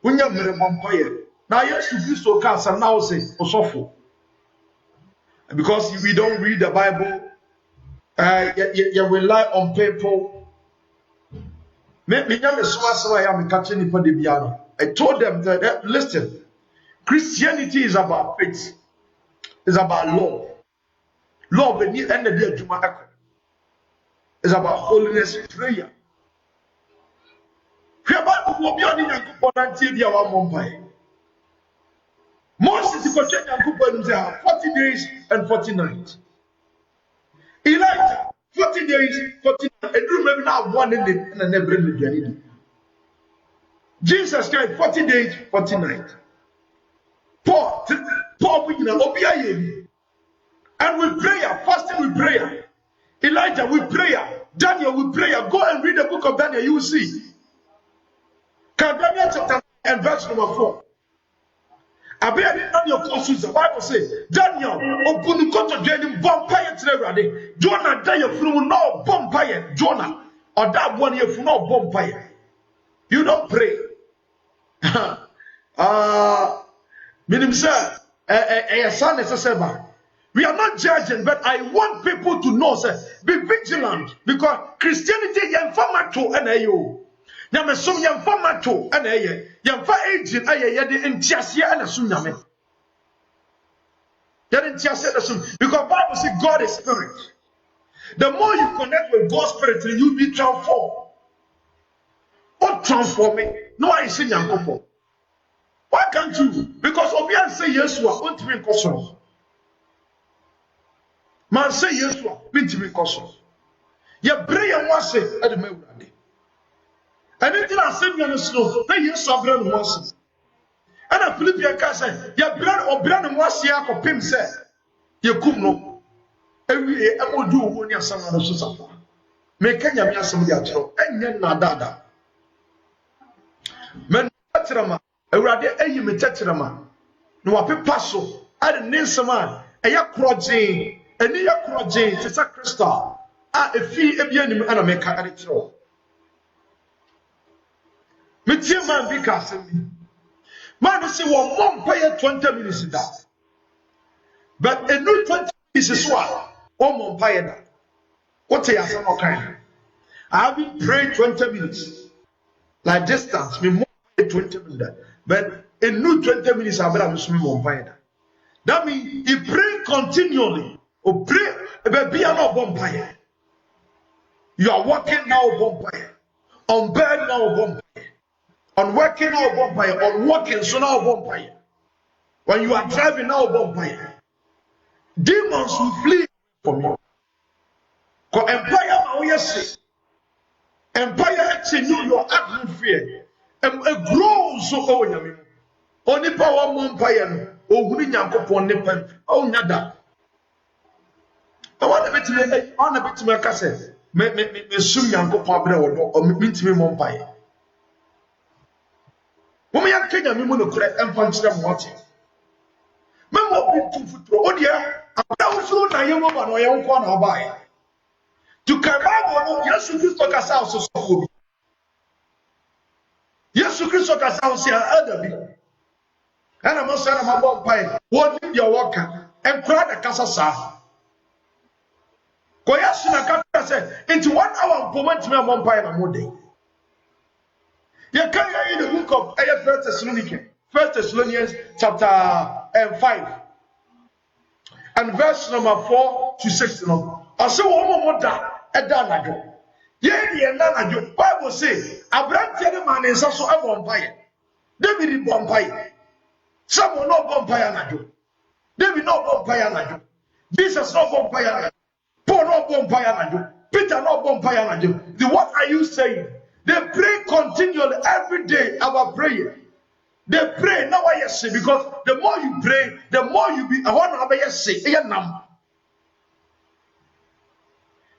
When you're a vampire, now yes, you so cast and now say, Osofo. Because we don't read the Bible. You rely on people. I told them that listen, Christianity is about faith, it's about love. Love and the end of the day, it's about holiness, prayer. Moses is 40 days and 40 nights. Elijah, 40 days, 40 nights. And remember now one in the never in the journey. Jesus Christ 40 days, 40 nights. Paul, and with prayer, fasting with prayer. Elijah with prayer. Daniel with prayer. Go and read the book of Daniel, you will see. Daniel chapter 9 and verse number 4. I be Daniel consults the Bible says, Daniel, open to Jenny, vampire to Jonah, Daniel, from no vampire, Jonah, or that one year from no vampire. You don't pray. Meaning, sir, a son is a servant. We are not judging, but I want people to know, sir, be vigilant, because Christianity is informative and ayo. Yamesum informative and aye. Yamfa agent aye yadi intiasia and asum yame. Yadi intiasia asum, because Bible says God is spirit. The more you connect with God's spirit, you will be transformed. What transforming? No, I see Yankopo. Why can't you? Because Obian say yes, you are going to be caution. Man say yes, you are going to be caution. Your brain was say at the memory. And anything I send you on the snow, they use some brand once. And a Philippian can say, your brand or brand was here for Pim said, you come no. Every day I will do when you're some of the Susan. Make Kenya some of the actual, and yet not dada. Men, a rather a you may touch a man. No, a passo, I didn't need some man, a yak project, a near project, it's a crystal. A fee of the enemy and a make a throw. Metia man be casting. Man say one mom pay 20 minutes in that. But a new 20 minutes is what? One mom pay that. What say as kind? I have been praying 20 minutes. Like distance, me more 20 minutes. But a new 20 minutes I've been mom pay that. That means he pray continually. Or pray but be an vampire. You are walking now vampire. On bed now vampire. On working now vampire, on walking so now vampire. When you are driving now vampire, demons will flee from you. Because empire now yes, empire in you your atmosphere and grows so oh yami. Only power vampire no ohuni nyankopon ne pam oh nyada. I want a bit to me kase me sum nyankopon abre wodo o mitimi vampire. Woman ya Kenya me no kure emfanchira mwati. Me mo bi tumfutro odia abawfuro na yemo ba no yenko na obaye. To Bible no Yesu Kristo kasa so so bi. Yesu Kristo kasa so ya adabi. Ana mo sana mabon pai. Wodi dia woka enkura da kasa sa. Ko Yesu na kasa say into 1 hour moment me mabon pai na mode. You can read the book of 1 Thessalonians chapter 5 and verse number 4 to 6. I say one more that Edanajo. Ye Nanajo. Bible say Abraham tell man is also a vampire. David vampire. Someone no vampire najo. David no vampire najo. Jesus no vampire najo. Paul no vampire najo. Peter no vampire najo. What are you saying? They pray continually every day our prayer. They pray now I say because the more you pray, the more you be I want to have say nam.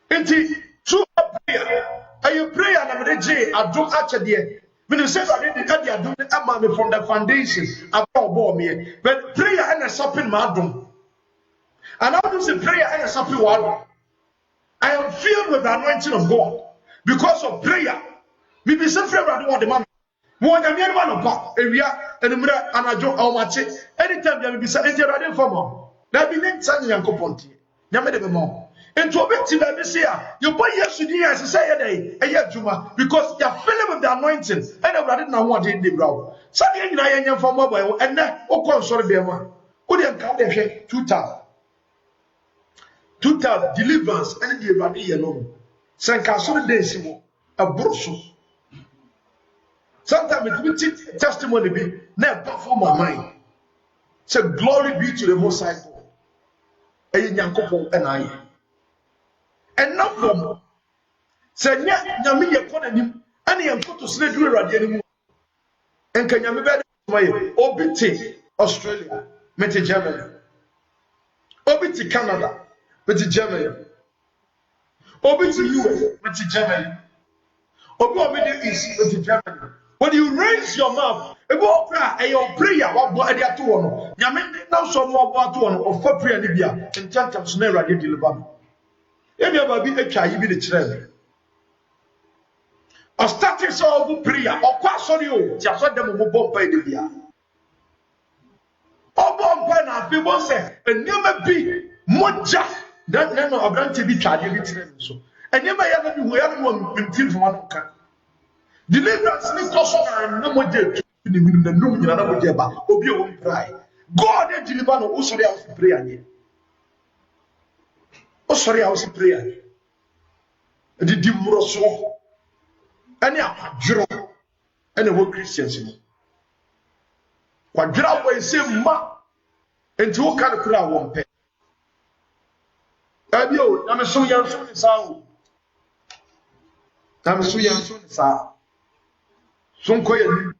Enti through prayer, I pray and I'm ready. I don't actually. When you say I didn't get the from the foundation, I bought me. But prayer and a shopping madam. And I do say prayer and a shopping wall. I am filled with the anointing of God because of prayer. Me be say prayer I don't want the man. Mo nya me man opa ewia enumra anajo awmache. Anytime there be say enti radio for mo. Na be nim san Yankopon tie. Nya me de be mo. Enti obeti na be say you boy Yesu di as say ye dey eye adwuma because you are filling with the anointing and everybody na ho ade dey brawo. So dey nyina ye nyam for mo boy enne okon sori dem a. Wo dey nka dey hwe 2000 deliverance and the everybody ye no. Sanka sori dey si mo abroso. Sometimes it will teach testimony be never perform my mind. Say glory be to the Most High God. And I. And not from. Say nyami ye konanim. Ani yam to slay do ready anymore. and can you be my obiti Australia, meti Germany, obiti Canada, meti Germany, obiti US, meti Germany, obiti East, meti Germany. When you raise your mouth, your prayer, what boy they are to one. Yamin now some more about one of for prayer Libya and Chantam Snera did deliver. Any of be a child, you be the children. Or starting so prayer, or quite sorry, just what them will bomb by Libya. Or bomb by now, people say, and never be Moja. That name of Brand to be charged. And never ever be where one until one can. Deliverance ni koso na mo je ni mi na num nyina na mo je ba obi o pray God dey deliver no usori house prayer ni usori house prayer ni di mroso ani akwadro ani wo Christians ni kwadra wo ese ma enti wo kan kura wo mpe abi o na me so yan so ni sa o na me so yan so ni sa Son koyeni.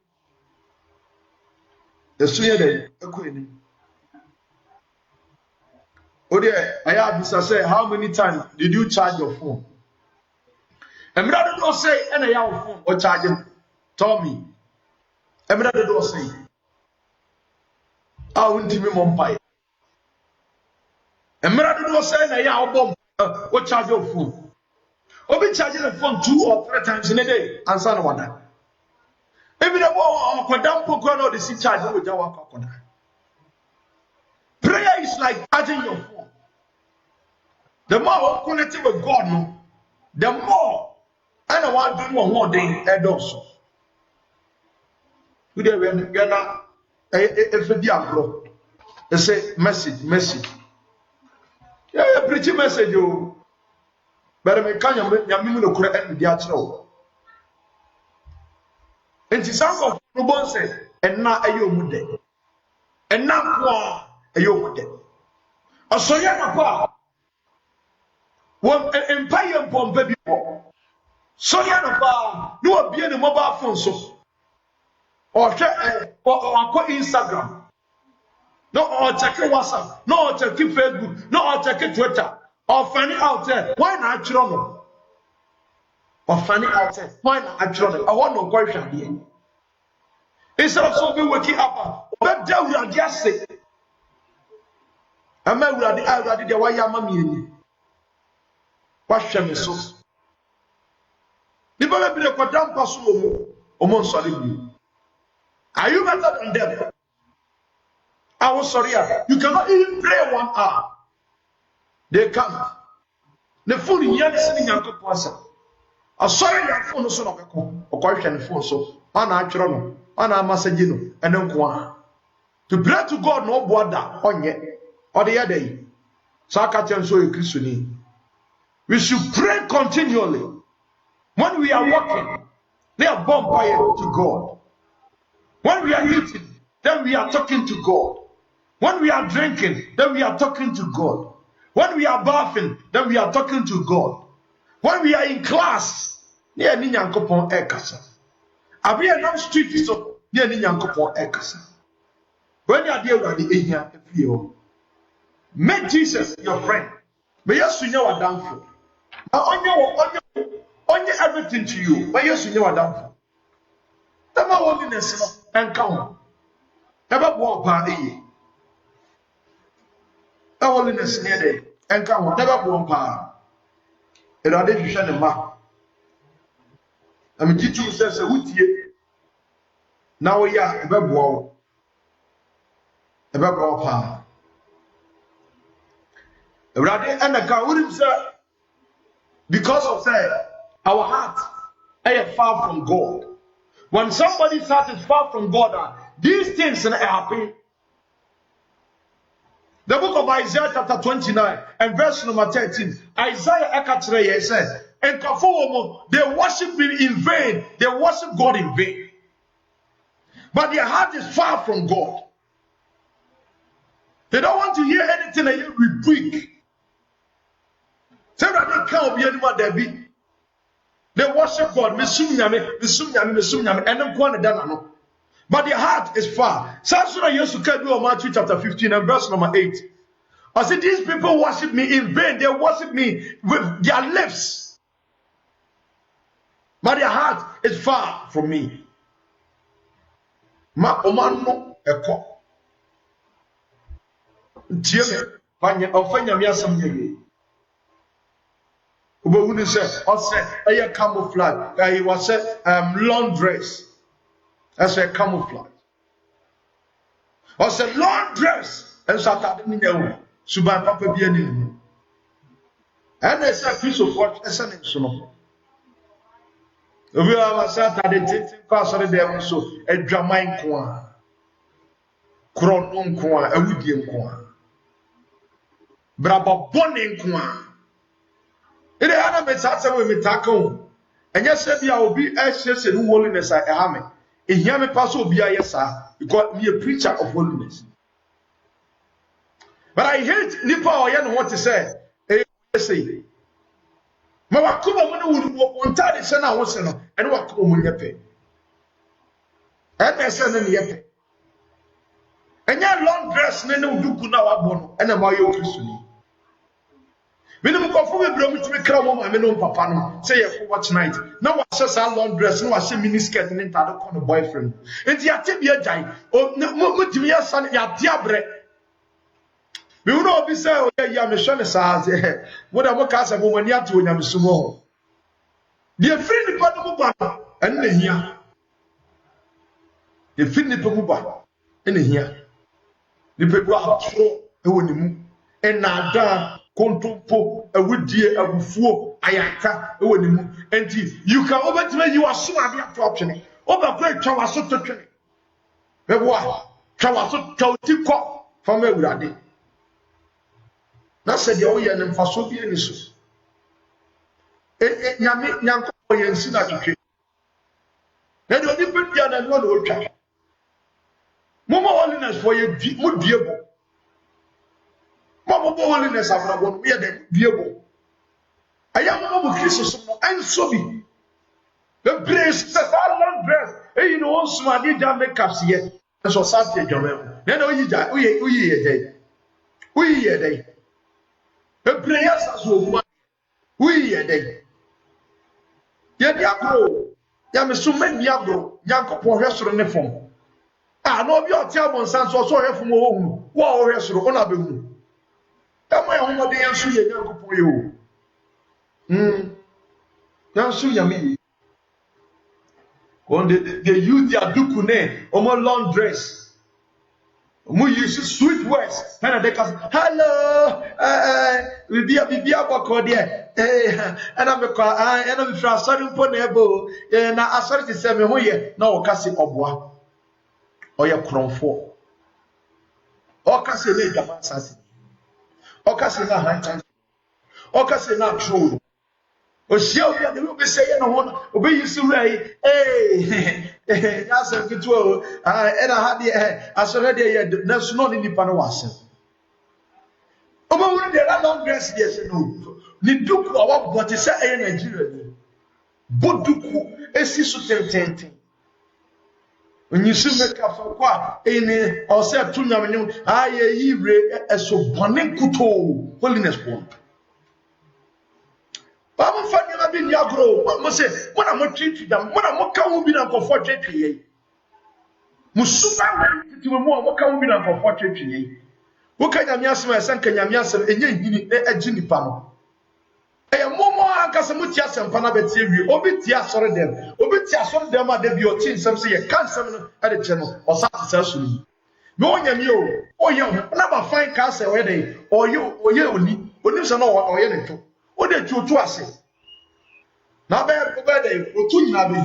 The suya de koyeni. Ode Ayabisa say, how many times did you charge your phone? Emrado do say and your phone or charging. Tell me. Emrado do say. I won't me mompai. Emrado do say and your bomb or charge your phone. Or be charging the phone 2 or 3 times in a day. Answer no one. Even the more Kodam Pokano, the sea charge with Jawa Kokona. Prayer is like charging your phone. The more connected with God, no, the more I don't want to do one more thing, and also. We are not a diablo. They say message. Yeah, preach a message, you. But I can't you correct the actual. And the sound of Rubon said, and now a young mude. And now a young mude. A soya pa. One empire bomb baby. Soya pa. No be any mobile phone so. Or check or Instagram. No, or check WhatsApp. No, or check Facebook. No, or check Twitter. Or finding out there. Why not trouble? Or finding out there. Why not actually? I want no question here. Instead of so be waking up, but there we are just say. Am I ready? The way I'm a what shall me so? The Bible be the Kodam Pasu Omon Solibi. Are you better than them? I was sorry. You cannot even pray 1 hour. They can't. The fool in here listening and good person. I sorry your phone so of a call or question phone so unnatural, unamassagino, and then kwa. To pray to God no border on yet or the other day. Sakatan so a Christian. We should pray continually. When we are walking, they are bombed to God. When we are eating, then we are talking to God. When we are drinking, then we are talking to God. When we are bathing, then we are talking to God. When we are in class, near Ninyankopon Ekasa. Abi a street so near Ninyankopon Ekasa. When you are there at the area, make Jesus your friend. May you soon know a downfall. On everything to you, may you soon know a downfall. The more holiness and count. Never walk by the holiness near there and count. Never walk by. And I didn't share the map. I mean, teacher says a wood here. Now we are a bubble. A bubble power. Rather, and the Kawurim said, because of that, our heart is far from God. When somebody's heart is far from God, these things happen. The book of Isaiah chapter 29 and verse number 13. Isaiah Ekatere said, and they worship him in vain. They worship God in vain. But their heart is far from God. They don't want to hear anything that you rebuke. Say that they can't be anyone there be. They worship God. And then but their heart is far. Samson used to tell you Matthew chapter 15 and verse number 8. I said, these people worship me in vain. They worship me with their lips, but their heart is far from me. Ma omano eko. Tieme panye ofanya mi asam ye. Ubewuni se ose eye camouflage. He was a long dress. That's a camouflage. Ose long dress. And so atade ni nyawo. Suban papa bi ani. And it's a piece of work esen nso no. Obi wa sa atade tete kwa so de dem so adwaman ko a. Krono nko a, awudie nko a. Braba bone nko a. Ere ana metasa we metaka o. Enya se bia obi ehye no holiness a ehame. Ehia me pass obi ayesa because me a preacher of holiness. But I hate nipa oye no what to say. Say. Ma wakoma mo no wontade se na wo se no. Ene wakoma mo nyepe. Ene se ne nyepe. Enya long dress ne no duku na wabo no. Ene ma yo Kristo. Minimum conform with Bromwich Crown, I mean, papa, say for watch night. No one says a long dress, no one say miniskirt and entire con a boyfriend. And the Atibia Jai, oh, no, Mutimia son, ya diabre. We will not be so, yeah, Michelle says, what I work as a woman yet to Yamasumo. The friendly part of Mubaba, and the here. The friendly Mubaba, and the here. The people are so, and now. Kontompo awudie abufuo ayaka ewo nimu enti you can overtime you are so abia option over go twa waso totwene beboa twa waso tawtiko fama awurade na se de oye ne mfaso bi ani so nyame nyanko yensi na twetwe na de odi bia na no no twa momo holiness for ye mu diebo Mama holiness abrabon we dey diebo aya mama Kristo so and so be the praise that long dress you know on smadi jam makeups here so sabi jam na oyi ja oyi ye dey the prayers as wo oyi ye dey ye dia bro ya me so mani agro Yankopon hwesoro ne fom na obi oti abonsan so hwefom wo hu wo hwesoro ona be hu Tama ya homo de yansu ye Nyankopon ye o. Yansu ya me. When they use their dukune, omo long dress. Omo use sweet words. And they can hello, bibia bako there. And I'm from sorry ponebo. Na asori ti se me ho ye na o kase oboa. Oya kronfo. O kase le jama sasi. Okase na hantan okase na true osia obi ade we say ye no ho obi yisu rai ya se kitu o e na ha de asore de ye na so no ni nipa no wase obo wuri de la long dress ye se no ni duku awa boti se e Nigeria ni boduku esi so tententen onyisu makeup for kwa ene o se tu nyamenyu aye yibre eso bone kuto holiness ko baba fani na bi ni agro mo se mo na mo treat them mo na mo ka wo bi na comfort treat ye musuba wa titi mo ka wo bi na comfort treat ye wo ka nyame asema esen ka nyame asema enye hini agi nipa no momo akasa muti asempa na betie wi obi ti asore dem ade bi o tin sem se ye kan sem no ade che no o sa tsa suru me onyame o oye na ba fine ka se we dey oye oni se no oye ne to o de tutu ase na be dey o tu nyina be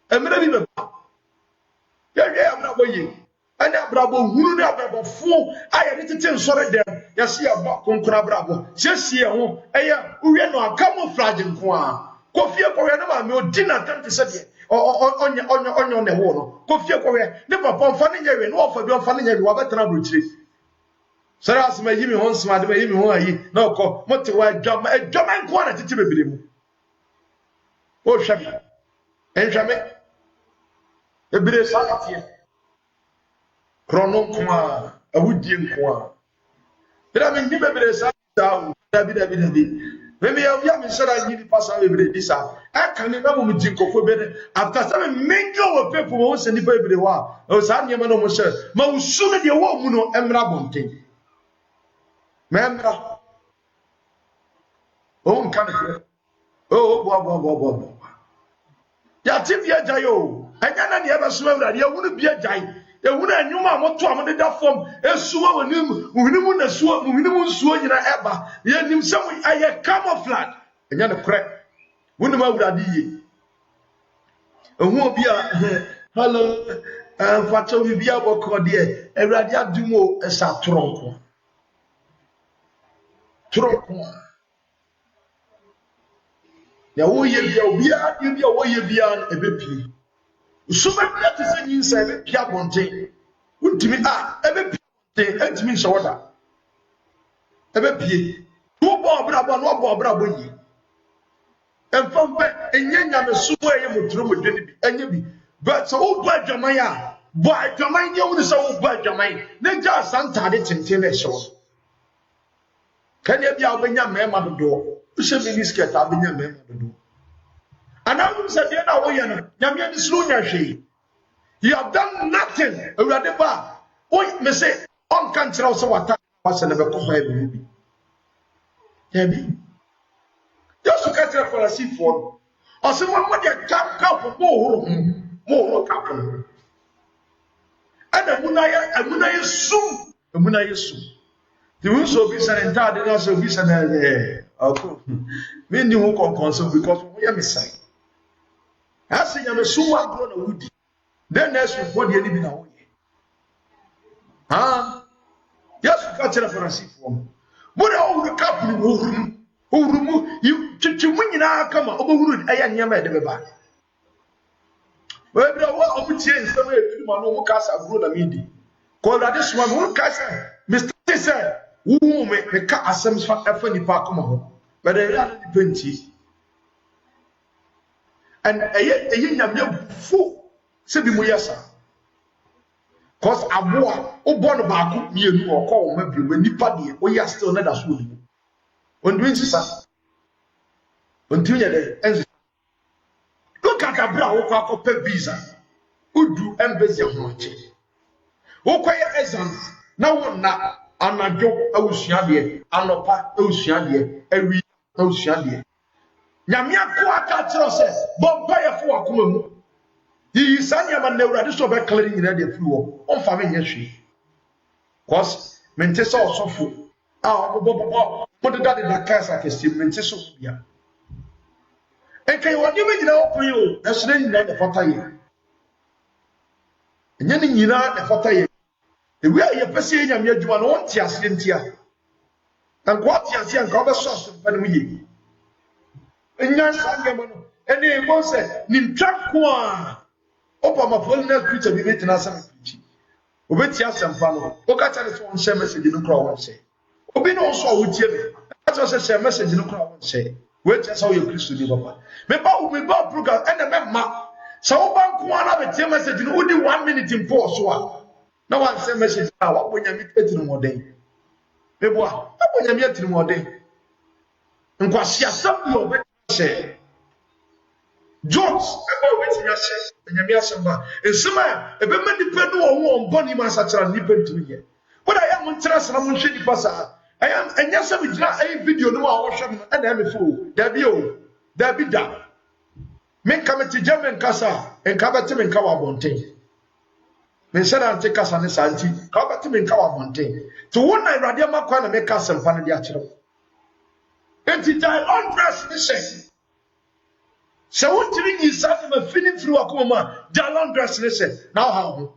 emre bi be ye amra boye ani abrabo huru ne abrabo fu aye ne tete nsore dem yesi aba konkura abrabo siesie ho eye uwie no camouflage nko a kofie kowe ne ma me odina tante se de onye ne wo no kofie kowe ne papa mfa ne nyewe no ofa bi mfa ne nyewe wa betena brochire sara asema yimi ho nsema de yimi ho ayi na okọ mote wa adwama nko na tete bebere mu o hwame enhwame ebire satie Krono kwa awudie nkwa. Bira me nyi bebere sa dabi. Maybe ya me shara nyi pasa bebere disa. Aka ne na mo jinkofo bere after some menjo wo people wo se nipa bebere wa. O sa nyema no mo she. Ma usu ne de wo mu no emra bonten. Memra. O nka ne. O bo. Ya tivia jayo. Anya na ne eba so awurade ya wunu bia jai. Ehunu anyuma amoto amode da fom esuwa wonim uhinimu na suwa uhinimu nsuo nyina eba ye nim sem aye camouflage enya ne kre wonim awurade ye ehu obi a hello facho bi bia bokọ de awurade adumo esa tronko ya wo ye bia obi a ye bia wo ye bia ebepie Suma that is a new seven piabonte. Ultimate every piabonte, ultimate shoulder. Every pie. Two bob brabo, no bob brabo. And from back, and yen yam a super yam with Denby, and you be. But so bad Jamaya, boy, Jamai, you would so bad Jamai. Then just Santa did in show. Can you be out when your man at the door? You should be scared of being your man at the door. And I will say, you have done nothing. Oh, me say, on can't tell us what was never call baby. Just look at it for a seafood. Or someone when you can't come more happen. And the Munaya soon, the Munaya soon. The rules of this and entire dinner of this and many who can console because we are missing. As you are so well grown a woody, then there's what you live in a way. Yes, we got it for a seat form. What all the couple who remove you to win in our come over I am near the back. Well, there were change somewhere to my own casa grown a midi. Call that this one who casa, Mr. Tessa, who make the car assembles for a funny park home, but they are the 20. And a yam full said Muyasa. Cause a boy, oh, born about you or call maybe when you party, we are still not as good. When doing this, until the look at a brow of pep visa. Who do embassy of much? Oh, quiet essence. Now, one not, and a joke, Oceania, and a part Oceania, every Oceania. Nyamia kwa catcher says, Bob Bayer for a kumu. He is Sanyam never additional by clearing in the flu on family. Cause Mentesa also full. Bob, what the daddy that casa can still Menteso. And can you make it out for you? That's then the Fataye. And then you know the Fataye. The way you're pursuing a mere Juan on Tias Lintia. And what Tias and cover sauce and we. And they won't say, Nimchakwa. Opa my foreigner creature be waiting as some preaching. Obetia Sampano, Okata is one share message in the crowd say. Obin also would tell me. That was a share message in the crowd say. Wait, that's how you Christ to Papa. Me bow program and the map. So Bankwana with your message in only 1 minute in 4 so. No one send message now when you meet 18 more day. Bebois, when you meet 18 more day. And Quasia some your say. Jones, about waiting your share, and your Miasamba, and Summa, a woman depend on Bonnie Massatra Nippen to me. What I am on Trust and I'm on Shady Passa. I am, and yes, I will not a video no more worship and I'm a fool. There be done. Men come to German Casa and Cabatim and Kawa Bonte. Men said I'll take us on the Santi, Cabatim and Kawa Bonte. To one night, Radiama Kwana make us some fun in the actual. And it died on dress the same. So what do you say? I'm feeling through a coma. Jalan dress listen. Now how?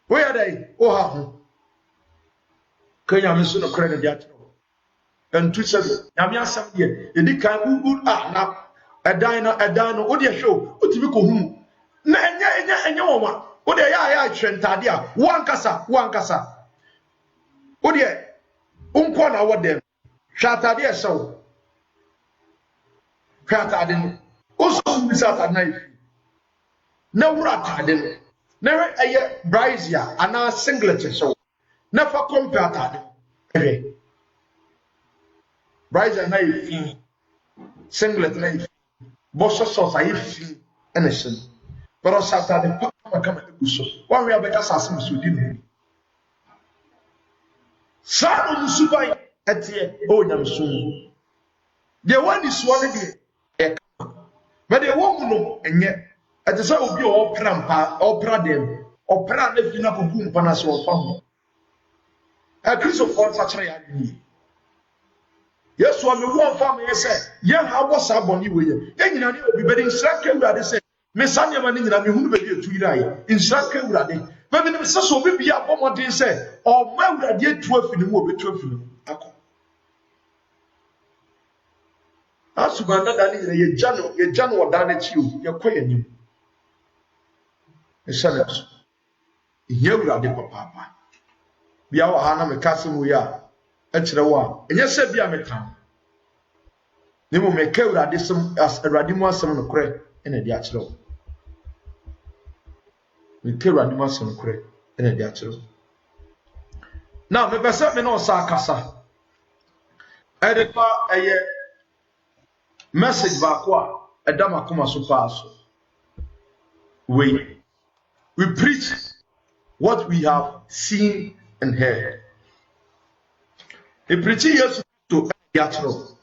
Where are they? Oh how? Can you miss no credit yet? And to say, Yamia some year. You did can good now. A dino, what do you show? What do you go home? And your one. What do you train Tadia? One casa. What do you? Unkwana what them? Shatadia so. Catadin also miss at night. No rat hadden. Never a brazier and a singlet so. Never compare that. Brazier knife, singlet knife, bossa sauce, I feel innocent. But I sat at the papa come at the so. One way I better assassin with you. Son of Subai at the old soon. The one is one again. But the woman, and yet, at the same of your opera them, opera left in a boom panas or family. A Christopher such a yes, one one family said, young, I was up on you with you. Then you will be better in Slacken, where they said, Messania Manin, and you will be a 2 year in Slacken, where they, but when the Sasso will be up on what they said, or my would I get 12 in the movie 12. As to another ye Jan or damage you, your queen you. A son, you are the papa. Be our Hannah McCassin, we are. Etcherewa, and yes, be a metam. They will make care that this as a radima son of credit in a diachro. We kill radima son of credit in a diachro. Now, maybe something on Sakasa. Edify a message back what a damakuma supaso. We preach what we have seen and heard. A preaching yes to Yatro.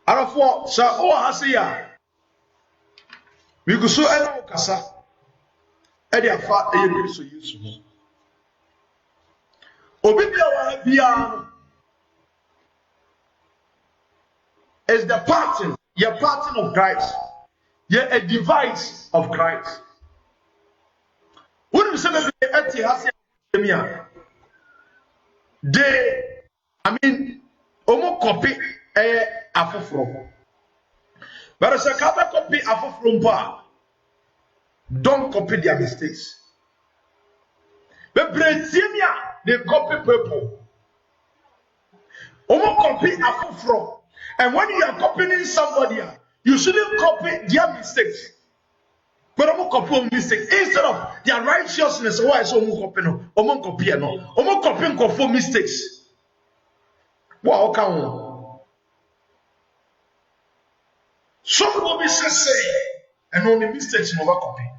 Arafo, Sir O Hasia. We go so eno kasa. Edia fa eye so yusu. Obi bia wa bia is the pattern, your pattern of Christ. You're a device of Christ. When you say eti Hasia they, omo copy afoforo. But as a copy afoforo, don't copy their mistakes. But Brazilian, they copy people. Omo copy afoforo. And when you are copying somebody, you shouldn't copy their mistakes. But omo copy mistakes instead of their righteousness. Why is omo copy no? Omo copy no. Omo copy mistakes. Wow, can some will be say and only mistakes never copy.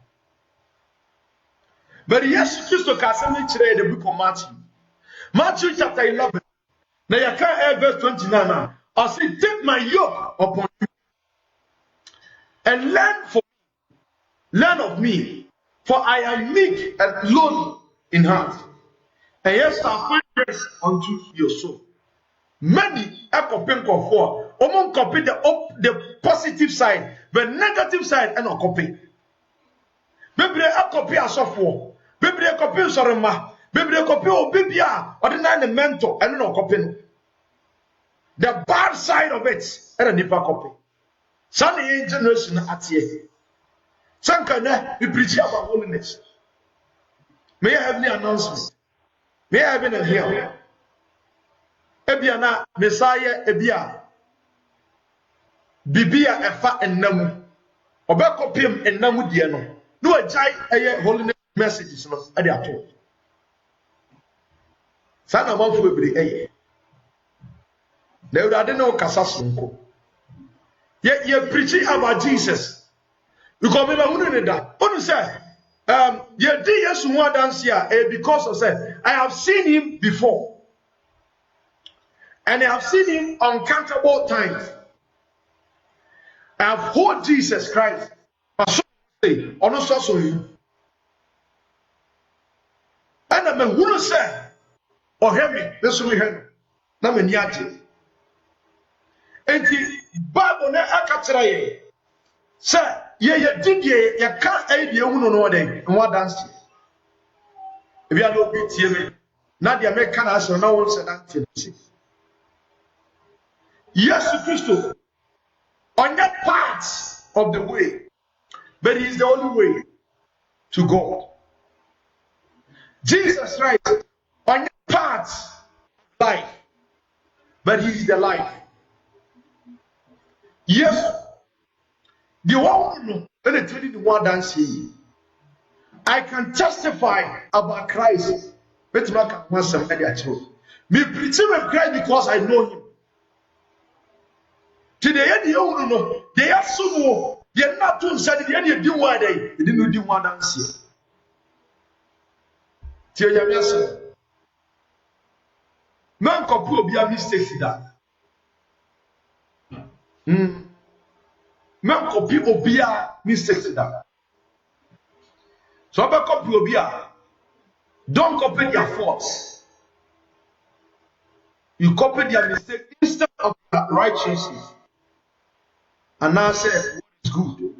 But yes, Christo Cassandra read the book of Matthew. Matthew chapter 11. Now you can't add verse 29. I say, take my yoke upon you and learn of me, for I am meek and lowly in heart, and yes, I find rest unto your soul. Many are copying for almost copy the positive side, but negative side and not copy. Maybe a copy as of war, maybe a copy of Sarama, maybe a copy of Bibia or the mentor and not copying. The bad side of it and a deeper copy. Sunny generation at here. Some can be preaching about holiness. May I have the announcement? May I have been here? Ebiana, Messiah, Ebia, Bibia, Efa, and Namu. Obekopium and Namu Diano. No, a giant holiness messages at the atoll. Sana Monfu will be a. They would have no Casasunko. Yet you're preaching about Jesus. Because we don't that. What you say? Your DS one dance here because of say I have seen him before. And I have seen him uncountable times. I have heard Jesus Christ. And I'm who say, or hear me, this will be him. Now, me niaje. And the Bible na akatra ye. Say, ye did ye can't aid you no day. And what dance? If you are no bit here, now the American has no one said that. Yes, Christo, on that part of the way, but he is the only way to God. Jesus Christ, on that part of life, but he is the life. Yes, the one and the 21 dance here. I can testify about Christ. Me preaching with Christ because I know him. Today, they are so they are not too sad. They are doing what they didn't do one dance. Man could be a mistake that. Man could be a mistake that. So I copy Obia. Don't copy their faults. You copy their mistake instead of righteousness. And now say what is good.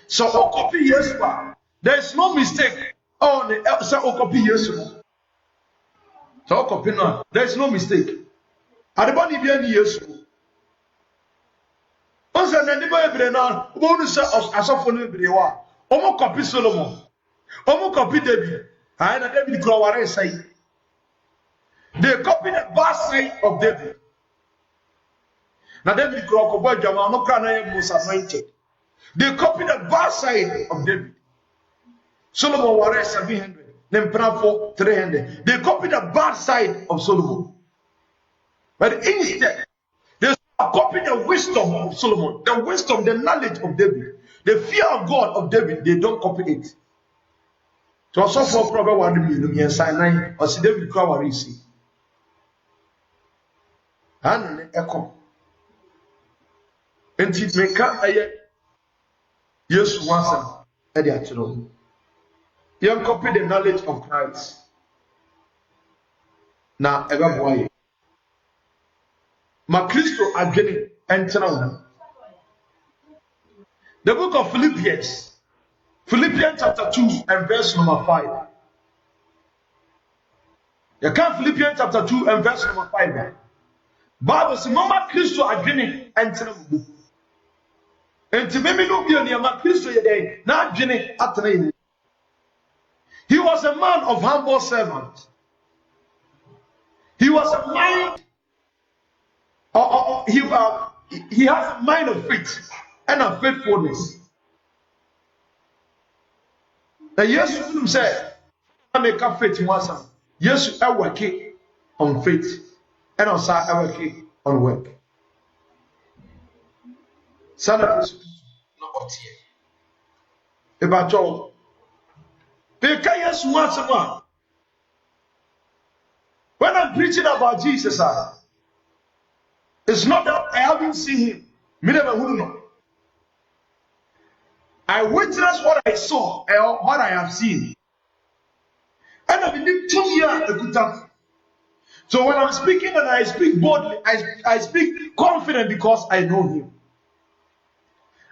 So I copy Yeshua. There is no mistake. Oh, the say I copy Yeshua. So I copy no. There is no mistake. Adibani bi ani Yeshua. Once na nipa ebre na, obo nu say asofo no ebre wa. Omo copy Solomon. Omo copy David. I na David Kroware say. They copy the bad side of David. Now David Krokobo Jama no cry na most anointed. They copy the bad side of David. Solomon ware 700. Then for 300. They copy the bad side of Solomon. But instead, they copy the wisdom of Solomon, the wisdom, the knowledge of David, the fear of God of David. They don't copy it. So also for problem one million Sinai or see David Kroware see. And echo. And it may come a yes once at the actual. You copy the knowledge of Christ. Now, ever boy. Makristo again enter on. The book of Philippians. Philippians chapter 2 and verse number 5. You can Philippians chapter 2 and verse number 5. Bible says, Mama Christo agene enter on. And to me, no be on your Christo today. Now, Jenny at he was a man of humble servant. He was a mind. He has a mind of faith and of faithfulness. And Jesus said, I make a faith in one son. Yes, I work on faith. And also I work on work. Son of not here. About all. Because when I'm preaching about Jesus, it's not that I haven't seen him. I witnessed what I saw and what I have seen. And I've been 2 years a good time. So when I'm speaking and I speak boldly, I speak confident because I know him.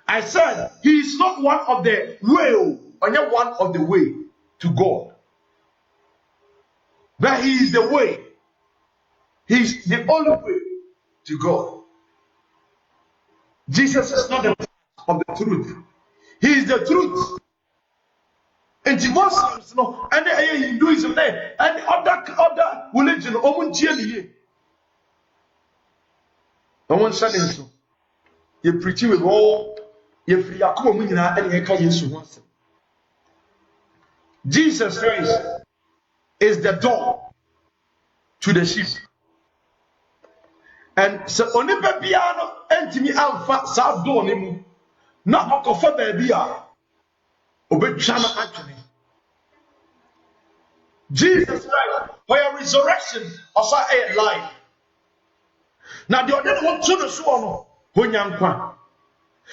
I said he is not one of the way, only one of the way to God. But he is the way. He is the only way to God. Jesus is not the way of the truth. He is the truth. And the Muslims, no, and the Hinduism, and other religion, no one said so. You preach with all, you free a communion and you can use once. Jesus Christ is the door to the sheep. And so only piano and me alpha sa door nimu. Not okofa baby a obetwana actually. Jesus Christ for your resurrection also a life. Now the other one to the so no honyankwa.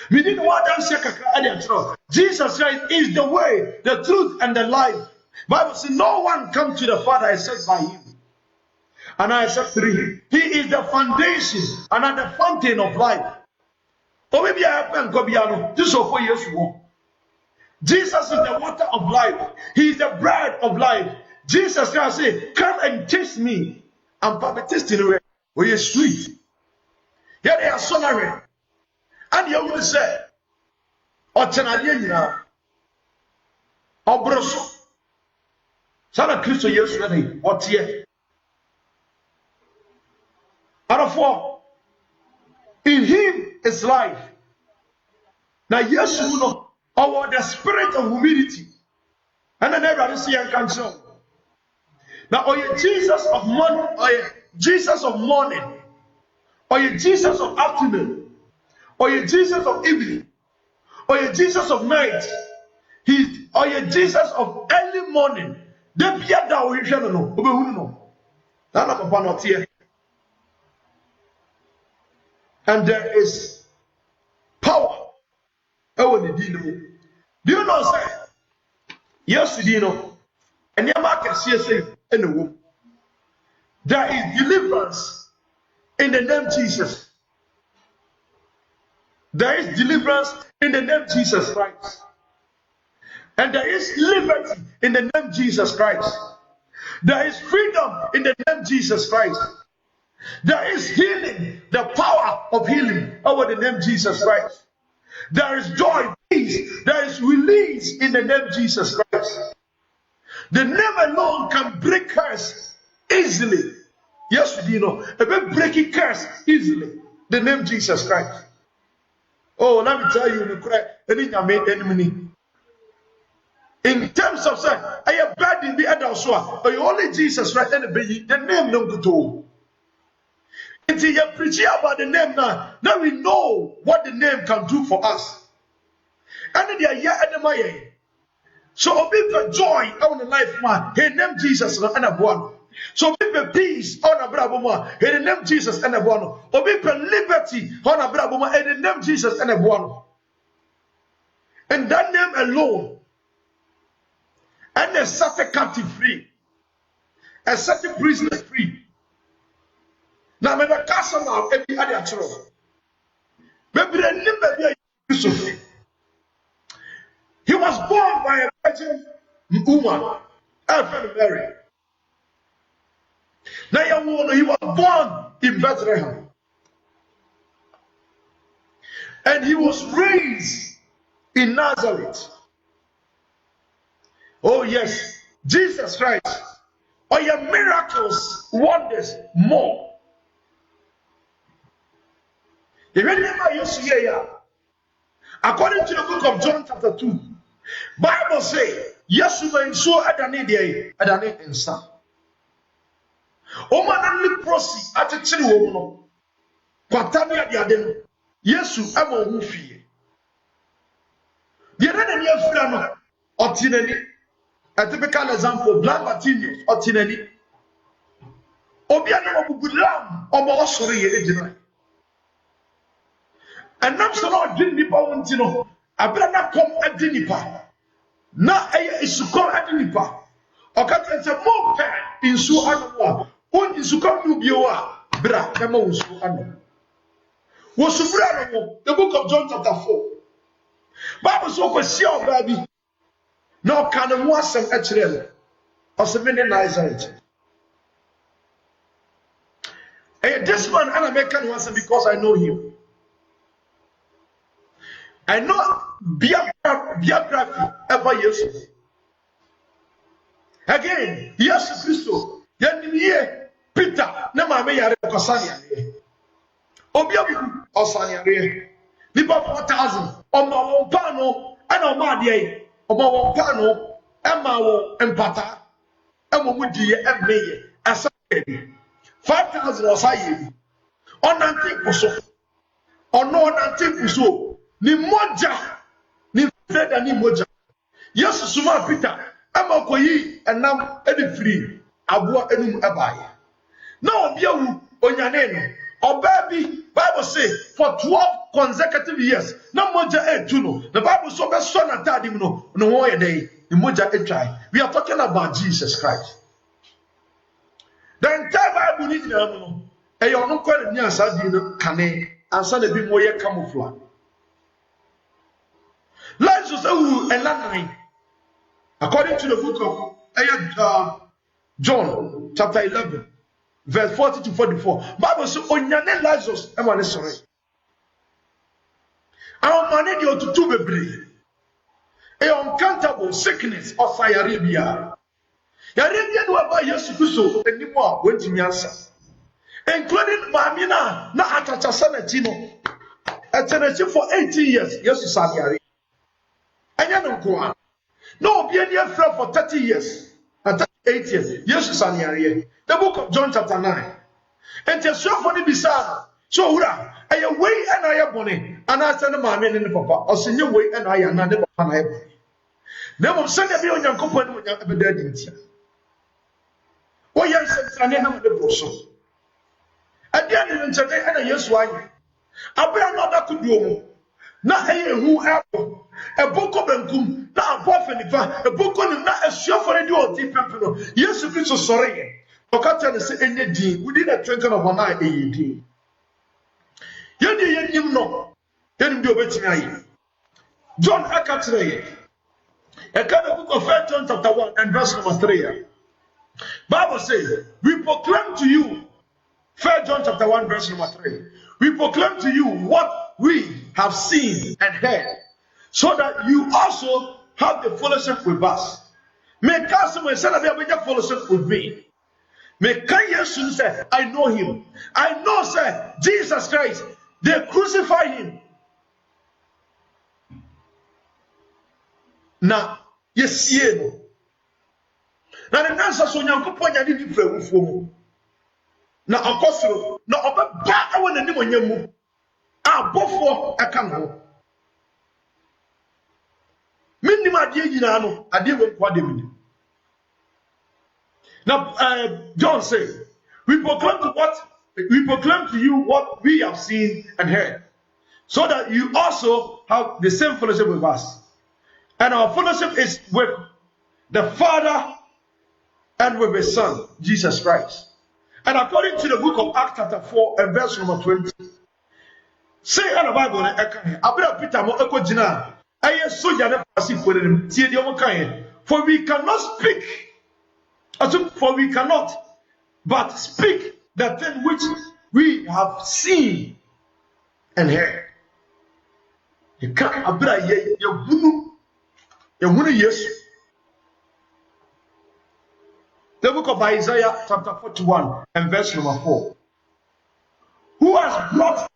We didn't want them say kakra. Jesus Christ is the way, the truth, and the life. Bible says no one comes to the Father except by him. And I accept through him. He is the foundation and the fountain of life. Or maybe I have Kobiano. This is for years ago. Jesus is the water of life. He is the bread of life. Jesus Christ said, come and taste me. And Papa tasting away. Where you sweet. Yet they are sonoring. And you will say, or Tenadiana, or Brosso. Sana Christo yesterday. What here? Therefore, in him is life. Now, yes, you know, or the spirit of humility. And I never see a cancel. Now, or you Jesus of morning, or you Jesus of morning, or you Jesus of afternoon, or you Jesus of evening, or you Jesus of night, or you Jesus of early morning. And there is power. Do you know, sir? Yes, you know. And your market CSA in the womb. There is deliverance in the name Jesus. There is deliverance in the name Jesus Christ. And there is liberty in the name Jesus Christ. There is freedom in the name Jesus Christ. There is healing, the power of healing over the name Jesus Christ. There is joy, peace. There is release in the name Jesus Christ. The name alone can break curse easily. Yes, you know, a bit breaking curse easily. The name Jesus Christ. Oh, let me tell you, in terms of say, I have bad in the other soul, but only Jesus Christ and the name no good to. Until you preach about the name now we know what the name can do for us. And they are here at the Maya. So people joy on the life man, he named Jesus and a one. So people peace on a braboma, he named Jesus and a one. Or people liberty on a braboma, he named Jesus and a one. And that name alone, and they set a captive free, and set a prisoner free. Now, when the castle now, every other trouble. Maybe the name Yusuf. He was born by a virgin woman, Elfred Mary. Now, he was born in Bethlehem. And he was raised in Nazareth. Oh, yes, Jesus Christ. Or your miracles, wonders more. According to the book of John chapter 2, Bible says, Yesu so adane de adane insa. O man leprosy atechiri wo no. Kwatani ade ade no. Yesu ama ohu fie. De na na afira no otinani. A typical example, blind Bartimaeus otinani. Obi ana obugulam omo osori ye ejina. And now, so now, didn't nipa won't know. Abrana come at the nipa. Now, is to come at the nipa. Okay, it's a more pair in so animal. One is to come to Bioa. Bra, come on, so animal. Was the book of John chapter 4. Bible so was your baby. Now, can a was some actually or some many nice it. This man, an American was because I know him. I know biography ever Jesus. Again, yes, Christo. Then Peter, na mame yare kosania re. Obiabu osania re. Nipa 4,000. Oma won pano, ana oma de. Oma won pano, ema wo empata. Emo mu die emeye. Asa 5,000 osaye. Onante kuso. Ono onante kuso. Ni moja ni feda ni moja. Yesu suma Peter ama koyi enam edi free aboa enum ebaye. Na obiawu onyane no obabi Bible say for 12 consecutive years na moja etu no. The Bible so be so na tadim no ho ye dey ni moja etwai. We are talking about Jesus Christ. The entire Bible ni na no e yo no kwere ni asadi no kane ansa na bi mo ye camouflage. Lazarus and Lanai. According to the book of John, chapter 11, verse 40 to 44. Bible says, Onyane Lazarus, I'm on sorry. Our money go to two baby. A uncountable sickness of Arabia. Arabia no about Yesu Christo anymore went to Miansa. Including Mamina, na Atacha Sanatino. At Tennessee for 18 years, Yesu Sabiari. Anya no kwa. No be any friend for 30 years. And 38 years. Jesus aniare. The book of John chapter 9. And the show for the bisa. So ura, aye way and aye bone. And I send my men in the papa. Or senior way and I am not the papa. Never send a bill on your company when you have a dead in here. Oh, yes, I never the broso. At the end of the day, and I yes, why? I bear not that could do. Not a who have a book of them, not a prophet, a book on not a show for any old deep people. Yes, you feel so sorry. Okata say any D, we did a twinkle of an eye, AED. You know, then do a bit. John Akatre, a kind of book of 1 John chapter 1 and verse number 3. Bible says, we proclaim to you, 1 John chapter 1 verse number 3. We proclaim to you what we have seen and heard, so that you also have the fellowship with us. May customers say that they have fellowship with me. May Kanye say, I know him. I know, sir, Jesus Christ. They crucified him. Now, yes, you. Now the answer so Nyankopon ya di fra wufuo mu. Na akosoro, na oba ba awo na ni monyamu. Abofo aka no. Minnim ade nyina no, ade we kwa de mini. Now John said, we proclaim to you what we have seen and heard, so that you also have the same fellowship with us. And our fellowship is with the Father and with His Son, Jesus Christ. And according to the book of Acts chapter 4 and verse number 20, say in the Bible, Abra Peter mo eko jina, aye soja na pasi for them, tie de mo kan, for we cannot speak, for we cannot but speak the thing which we have seen and heard. You can't abra ye hunu Yesu. The book of Isaiah chapter 41 and verse number 4. Who has brought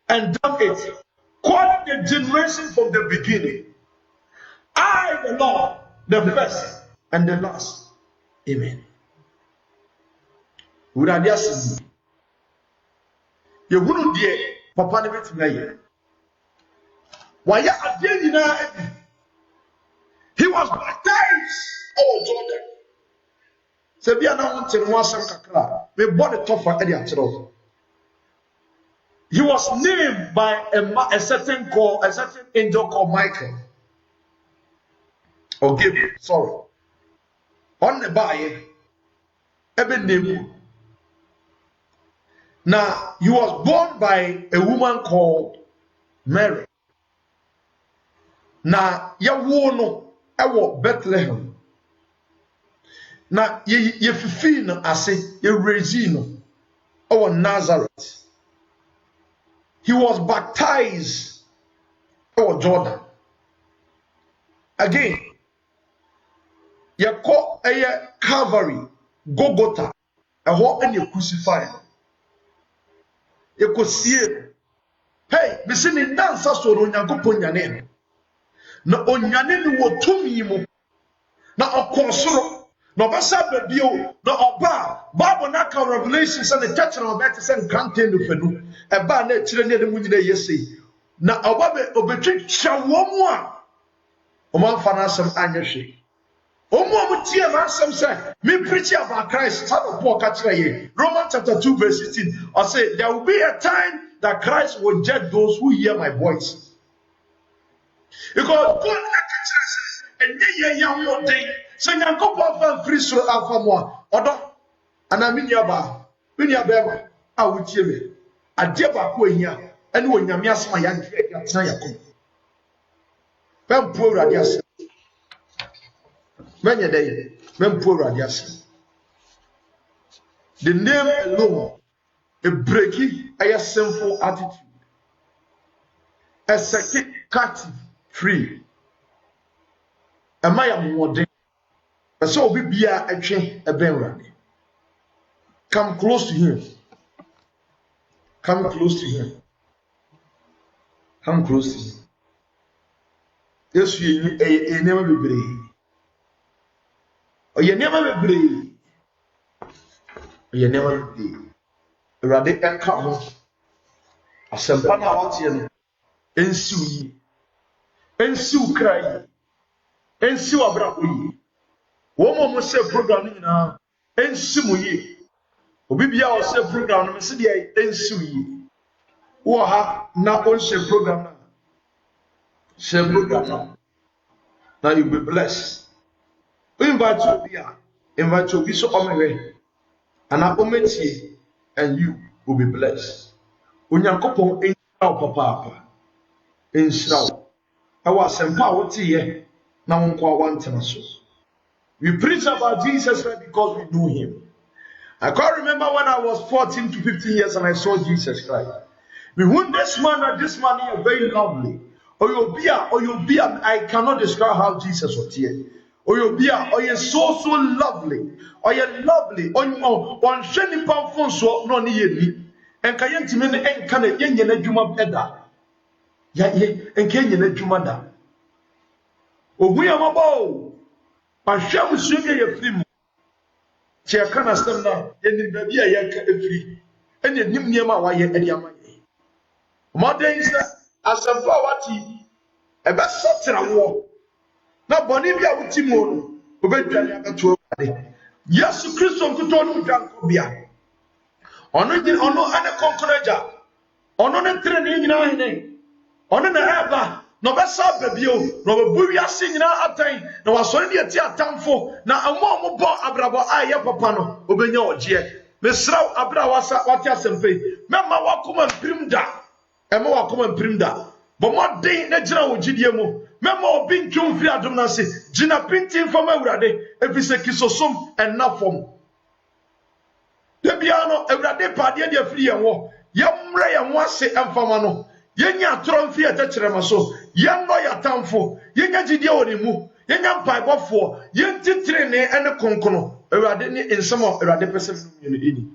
and done it, calling the generation from the beginning? I, the Lord, the first and the last. Amen. Would I just you wouldn't dear Papa never to why ya did he was baptized. Oh, Jordan. So be announced in one kakra. We bought the top for Eddie Atro. He was named by a certain angel called Michael. Or Gabriel, sorry. On the by every name. Now he was born by a woman called Mary. Now no ewo Bethlehem. Na ye fifi no ase ye raise no our Nazareth. He was baptized our Jordan. Again, ye call a Calvary, Golgotha, a ho and you crucified. You could see it. Hey, me see ni dansa so no Nyankopon nyane. Na onyane ni wo tumi mu. Na okonsoro. No basa bebio no oba Bible na ka Revelation say the church na oba te say nkrante no fanu e ba na kire ne mu nyina yesi na oba be obetwe chawo mu a o man fa na asem anya hwe o mu tie ma asem say me preach about Christ how Paul ka kire ye Romans chapter 2 verse 16 I say there will be a time that Christ will judge those who hear my voice because God na ka kire say enye ye yawo den so Nyankopon fa free so alfa mo odo ana minyaba ema a wutie me ade ba ko ehia ene onyame asema ya de ya tena yakom mempo urade ase menye dey mempo urade ase the name alone a breaking a sinful attitude a second captive free am I am so be bia atwe ebenrade. Come close to him. Come close to him. Come close to him. Yesu ye nema bebree. Oye nema bebree. Oye nema bebree. Awurade enka ho. Asempa na watie no. Ensiw yi. Ensiw krai. Ensiw abrako yi. Wo mo se program ni na ensimu yi. Obi bia o se program no me se de ensiw yi. Wo ha na on se program na. Se program na. Now you'll be blessed. We invite you be so omere. And I ometi and you will be blessed. Unyankopon enshraw papa. Enshraw. Awa sempa wote ye na wonko awantena so. We preach about Jesus Christ because we know him. I can't remember when I was 14 to 15 years and I saw Jesus Christ. We want this man and this man here very lovely. Oyobia, I cannot describe how Jesus was here. Oyobia, oye so lovely. Oye lovely. On sheni pamphon so no ni yeni. Enka yentime ne enka ne yenye na dwuma beda. Ya ye enka yenye na dwuma da. Oguya mabo. Ahwam suye ye film. Che kana stem na yeni bia ye ka efiri. Ene nim niema wa ye ede amaye. Modern asempa wati ebe sotira wo na boni bia wuti mu no obedwale abeto ade Yesu Kristo nkuto no dwanko bia ono ane konkoraja ono ne tre ne nyina hene ono na eba no besa babio no bebu wiase nyina atan na wasori de ati atamfo na amo bo abrabo aye papa no obenya oje mesraw abra wasa wati asempe mema wakoma mprimda ema wakoma mprimda Bomo den na gina wo gidie mu mema obi ntwom firi adom na se gina pintin fam awurade efise kisosom enafom de bia no awurade pade de afiri yenwo yemre yenwo ase emfama no yenya atoro mfi atachrema so yenno yatamfo yenya gidie woni mu yenya mpaibofo yentitire ne ene konkono awurade ni ensem awurade pese no eni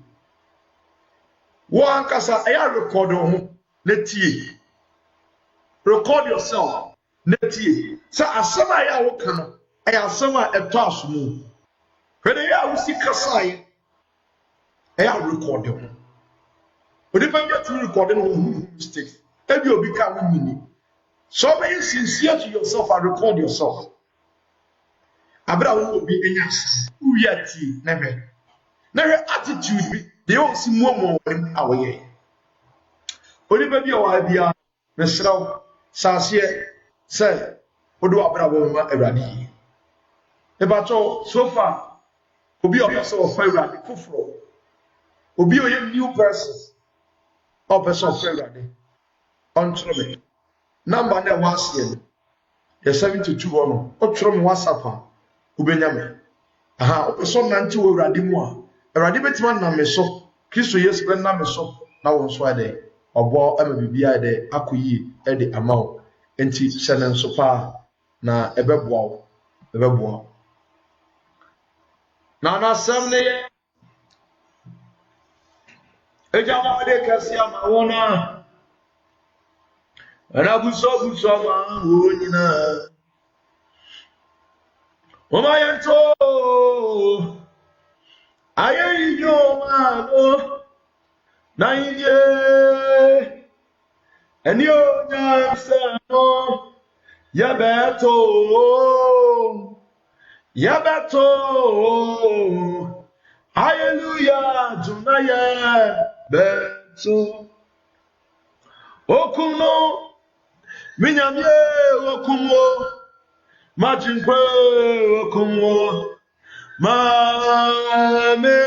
wo ankasa eya record ho netie. Record yourself. Netie. Sa asama ya woka no. Eya asama eto asomu. Hwede ya wusi kasai. Eya record ho. Odi pa get to record no mistakes. Ebi obi ka wini. So be sincere to yourself and record yourself. Abra wo obi enyas. Uya ti nebe. Na her attitude bi de o si muomo awoye. Odi pa bi o wa bia mesraw Sasie say odo abrabo ma awrade e ba to so far obi o person of awrade fufuro obi o ye new person o person of awrade on me number na wasie ye 72 ono o tro me WhatsApp a ubenya me aha o person nante wo awrade mu a awrade betima na me so Kristo Yesu be na me so na won so ade obo ama bibia de akoyi e de amaw enti senen so pa na ebeboa na samne ejama de kasia ma wona ana buso ma wonyina oma yento ayi yo ma no na ije eni o nya sano yabeto hallelujah tunaya beto okuno minyamye okumo majinkwe okumo mame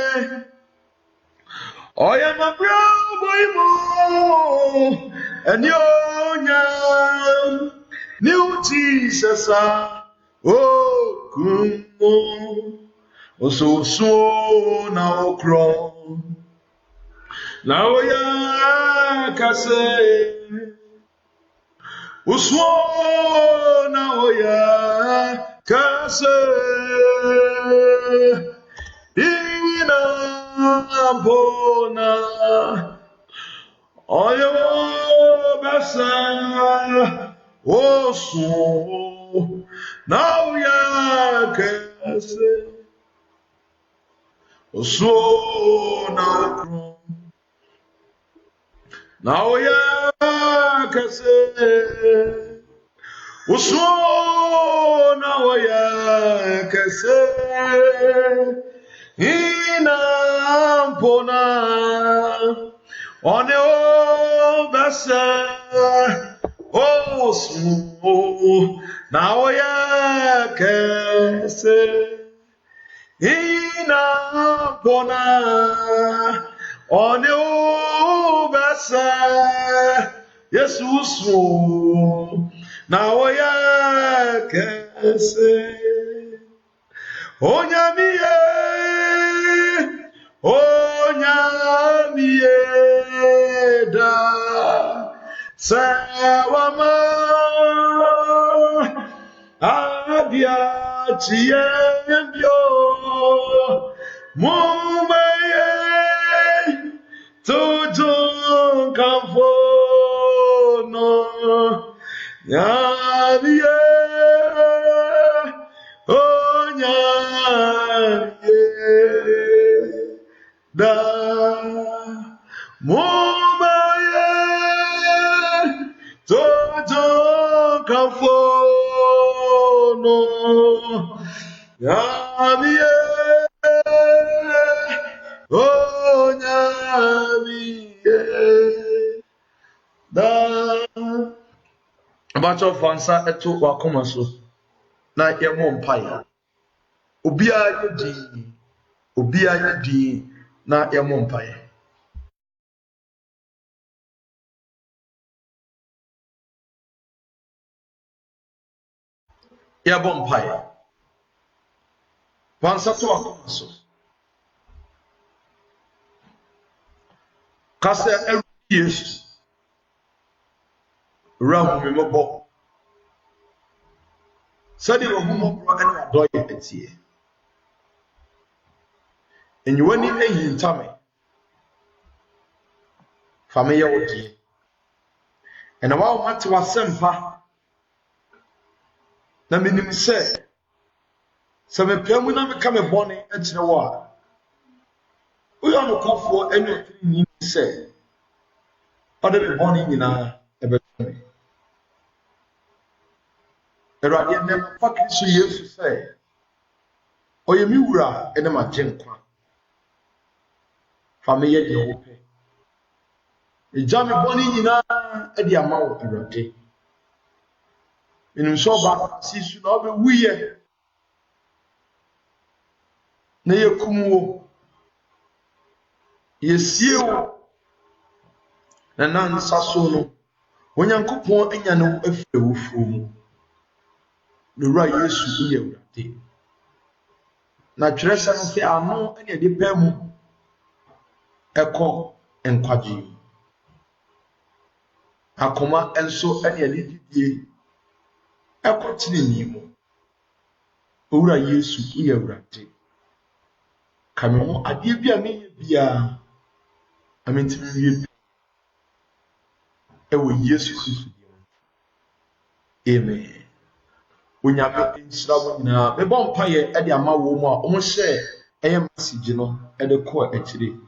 oya mabra boymo enyonya new Jesus okumo oso na okro na oya kase uswo na oya kase ina bona oyo basa oh so now ya kese oh so now ya kese oh so now ya kese inampona one o basa oh so now ya kese inampona one o basa Jesus now ya kese onyamiye da sawama adia tiembio mumaye tujun kamfono nyamiye da mumaye tojo kafono yamiye nyamiye da abacho fansa eto wakoma so na yemo mpaya obia yedi na yemo mpaya yabo mpaya fansa to wakoma so kasa Yesu rahu me mobo sadi wo humo bro ene adoye etie enyiwani ehintame fame ye wodi ena wa mate wasempa na minim se me piamu na me ka me bone akire wo a uyo no kofo ene otiri ni se ode me bone nyina ebetome erade ne fakri so Yesu se oye mi wura ene ma genkwa fame ye de wo pe ejame bone nyina edi amawo erade inum so ba sisu na obe wuye na yekumuwo yesiewo na nansa so no onyankopon anya no afire wo fumu no ra Yesu uye urade na tweresa no se ano ene de pamu eko enkwaji akoma enso ene de didie eko tinini mu owura Yesu uye urade kame ade bia me bia amentimi ewo Yesu Kristo amen onyame nsira wo nyina me bon paye e de ama wo mu a omo hye eye message no e de ko akire.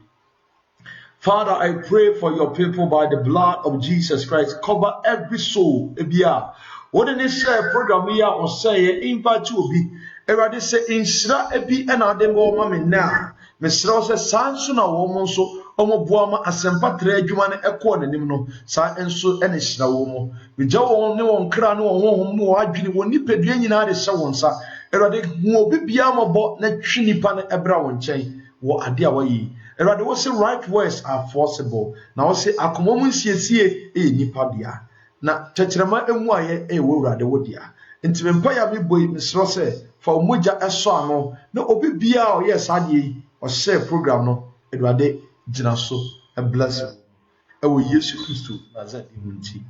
Father, I pray for your people by the blood of Jesus Christ. Cover every soul ebia what any share program here or say invite you be erade say insira ebi na ade mo ma me na me sira say sanso na wo mo so omo boama asempa tra adwuma ne ekọ nanim no sa enso ene hyira wo mo megya wo ne won kra ne won honhom ne wo adwene wo nipadua nyina de hyɛ won sa erade hu obi bia mobɔ na twi nipa ne ebra won nkyɛn wo ade a wayi erade wo say right words are forcible na wo say akomom nsiesie nipa dia na tekyerema emu aye wo urade wo dia nti me mpa ya me boy mesro say fa omogya eso ano na obi bia o yes ade yi o share program no erade Jina so a blessing. Ewo Yesu Kristo Nazareth munti.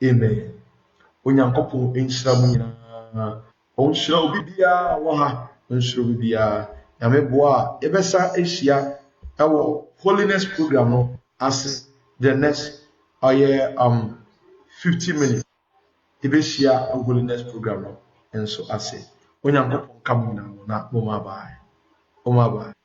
Amen. Onyankopon enhyira mu nyina. Onhyira obi bia wo ha, onhyira obi bia. Nyame boa ebesa ehia ewo holiness program no as the next 50 minutes. yɛbɛhyia holiness program no nso ase onyankopɔn ka mo na mo ma bye